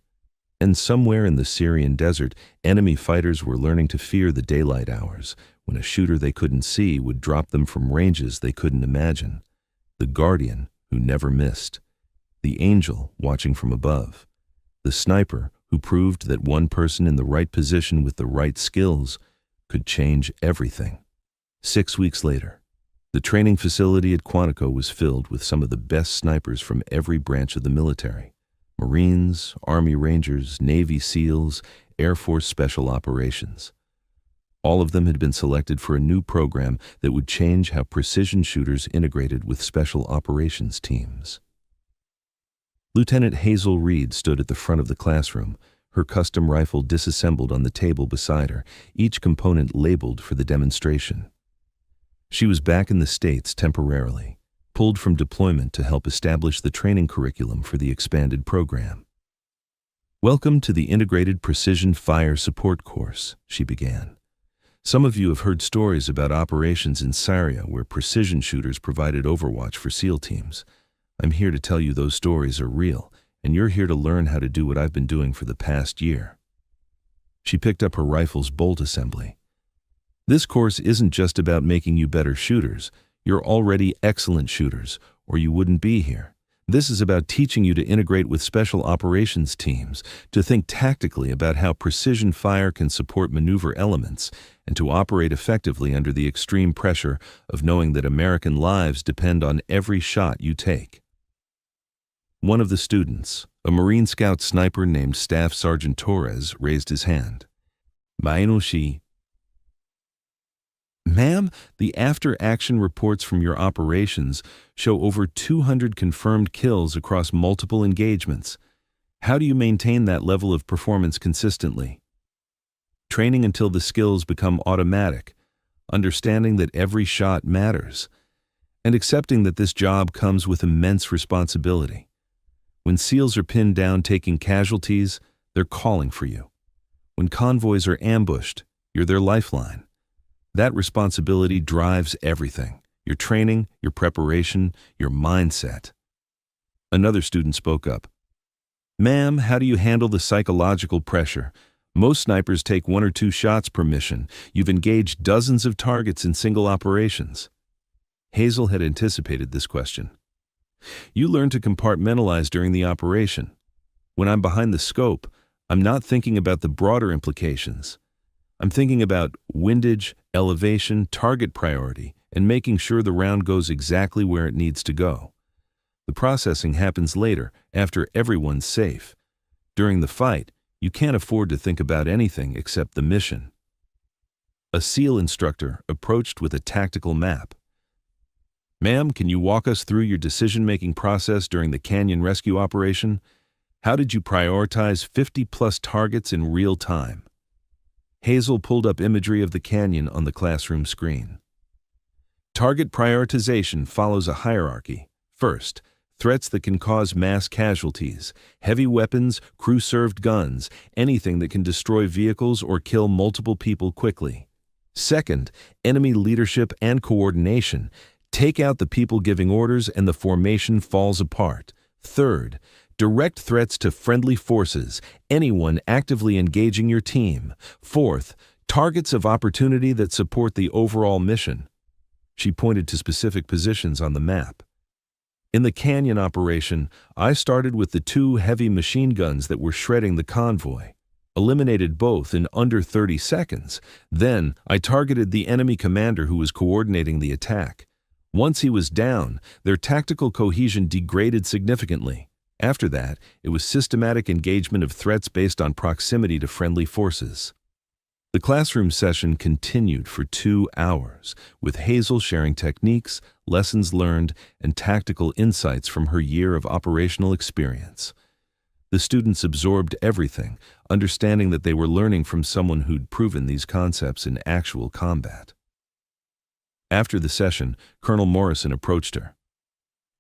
And somewhere in the Syrian desert, enemy fighters were learning to fear the daylight hours, when a shooter they couldn't see would drop them from ranges they couldn't imagine. The guardian who never missed. The angel watching from above. The sniper who proved that one person in the right position with the right skills could change everything. 6 weeks later, the training facility at Quantico was filled with some of the best snipers from every branch of the military. Marines, Army Rangers, Navy SEALs, Air Force Special Operations. All of them had been selected for a new program that would change how precision shooters integrated with special operations teams. Lieutenant Hazel Reed stood at the front of the classroom, her custom rifle disassembled on the table beside her, each component labeled for the demonstration. She was back in the States temporarily, pulled from deployment to help establish the training curriculum for the expanded program. Welcome to the Integrated Precision Fire Support course, she began. Some of you have heard stories about operations in Syria where precision shooters provided overwatch for SEAL teams. I'm here to tell you those stories are real, and you're here to learn how to do what I've been doing for the past year. She picked up her rifle's bolt assembly. This course isn't just about making you better shooters. You're already excellent shooters, or you wouldn't be here. This is about teaching you to integrate with special operations teams, to think tactically about how precision fire can support maneuver elements, and to operate effectively under the extreme pressure of knowing that American lives depend on every shot you take. One of the students, a Marine Scout sniper named Staff Sergeant Torres, raised his hand. Mainoshi. Ma'am, the after-action reports from your operations show over 200 confirmed kills across multiple engagements. How do you maintain that level of performance consistently? Training until the skills become automatic, understanding that every shot matters, and accepting that this job comes with immense responsibility. When SEALs are pinned down taking casualties, they're calling for you. When convoys are ambushed, you're their lifeline. That responsibility drives everything. Your training, your preparation, your mindset. Another student spoke up. Ma'am, how do you handle the psychological pressure? Most snipers take 1 or 2 shots per mission. You've engaged dozens of targets in single operations. Hazel had anticipated this question. You learn to compartmentalize during the operation. When I'm behind the scope, I'm not thinking about the broader implications. I'm thinking about windage, elevation, target priority, and making sure the round goes exactly where it needs to go. The processing happens later, after everyone's safe. During the fight, you can't afford to think about anything except the mission. A SEAL instructor approached with a tactical map. Ma'am, can you walk us through your decision-making process during the canyon rescue operation? How did you prioritize 50-plus targets in real time? Hazel pulled up imagery of the canyon on the classroom screen. Target prioritization follows a hierarchy. First, threats that can cause mass casualties, heavy weapons, crew-served guns, anything that can destroy vehicles or kill multiple people quickly. Second, enemy leadership and coordination. Take out the people giving orders and the formation falls apart. Third, direct threats to friendly forces, anyone actively engaging your team. Fourth, targets of opportunity that support the overall mission. She pointed to specific positions on the map. In the canyon operation, I started with the 2 heavy machine guns that were shredding the convoy. Eliminated both in under 30 seconds. Then, I targeted the enemy commander who was coordinating the attack. Once he was down, their tactical cohesion degraded significantly. After that, it was systematic engagement of threats based on proximity to friendly forces. The classroom session continued for 2 hours, with Hazel sharing techniques, lessons learned, and tactical insights from her year of operational experience. The students absorbed everything, understanding that they were learning from someone who'd proven these concepts in actual combat. After the session, Colonel Morrison approached her.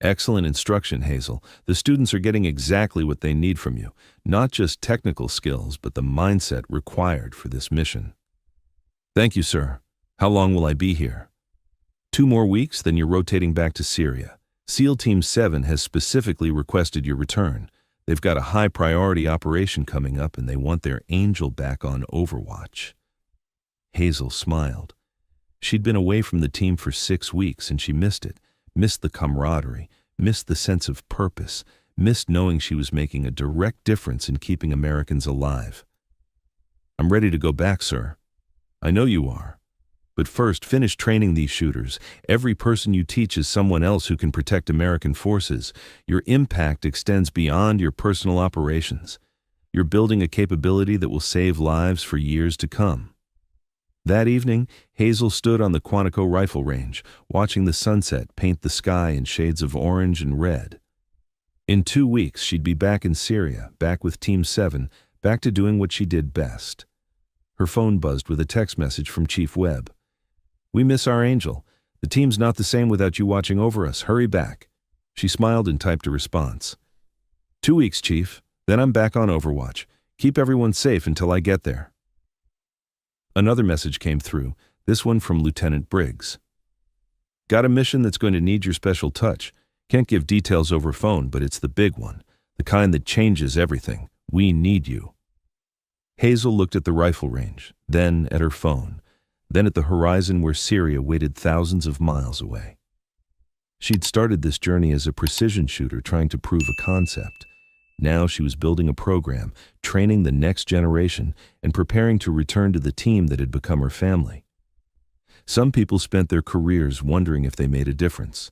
"Excellent instruction, Hazel. The students are getting exactly what they need from you, not just technical skills, but the mindset required for this mission." "Thank you, sir. How long will I be here?" 2 more weeks, then you're rotating back to Syria. SEAL Team 7 has specifically requested your return. They've got a high-priority operation coming up, and they want their angel back on Overwatch." Hazel smiled. She'd been away from the team for 6 weeks, and she missed it. Missed the camaraderie, missed the sense of purpose, missed knowing she was making a direct difference in keeping Americans alive. "I'm ready to go back, sir." "I know you are. But first, finish training these shooters. Every person you teach is someone else who can protect American forces. Your impact extends beyond your personal operations. You're building a capability that will save lives for years to come." That evening, Hazel stood on the Quantico rifle range, watching the sunset paint the sky in shades of orange and red. In 2 weeks, she'd be back in Syria, back with Team 7, back to doing what she did best. Her phone buzzed with a text message from Chief Webb. "We miss our angel. The team's not the same without you watching over us. Hurry back." She smiled and typed a response. 2 weeks, Chief. Then I'm back on Overwatch. Keep everyone safe until I get there." Another message came through, this one from Lieutenant Briggs. "Got a mission that's going to need your special touch. Can't give details over phone, but it's the big one, the kind that changes everything. We need you." Hazel looked at the rifle range, then at her phone, then at the horizon where Syria waited thousands of miles away. She'd started this journey as a precision shooter trying to prove a concept. Now she was building a program, training the next generation, and preparing to return to the team that had become her family. Some people spent their careers wondering if they made a difference.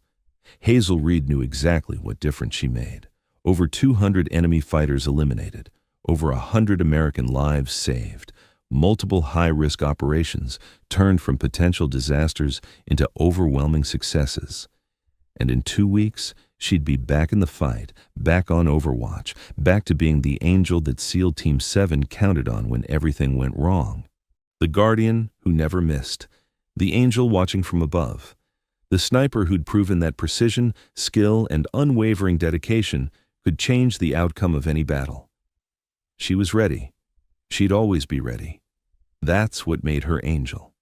Hazel Reed knew exactly what difference she made. Over 200 enemy fighters eliminated, over 100 American lives saved, multiple high-risk operations turned from potential disasters into overwhelming successes. And in 2 weeks, she'd be back in the fight, back on Overwatch, back to being the angel that SEAL Team 7 counted on when everything went wrong. The guardian who never missed. The angel watching from above. The sniper who'd proven that precision, skill, and unwavering dedication could change the outcome of any battle. She was ready. She'd always be ready. That's what made her angel.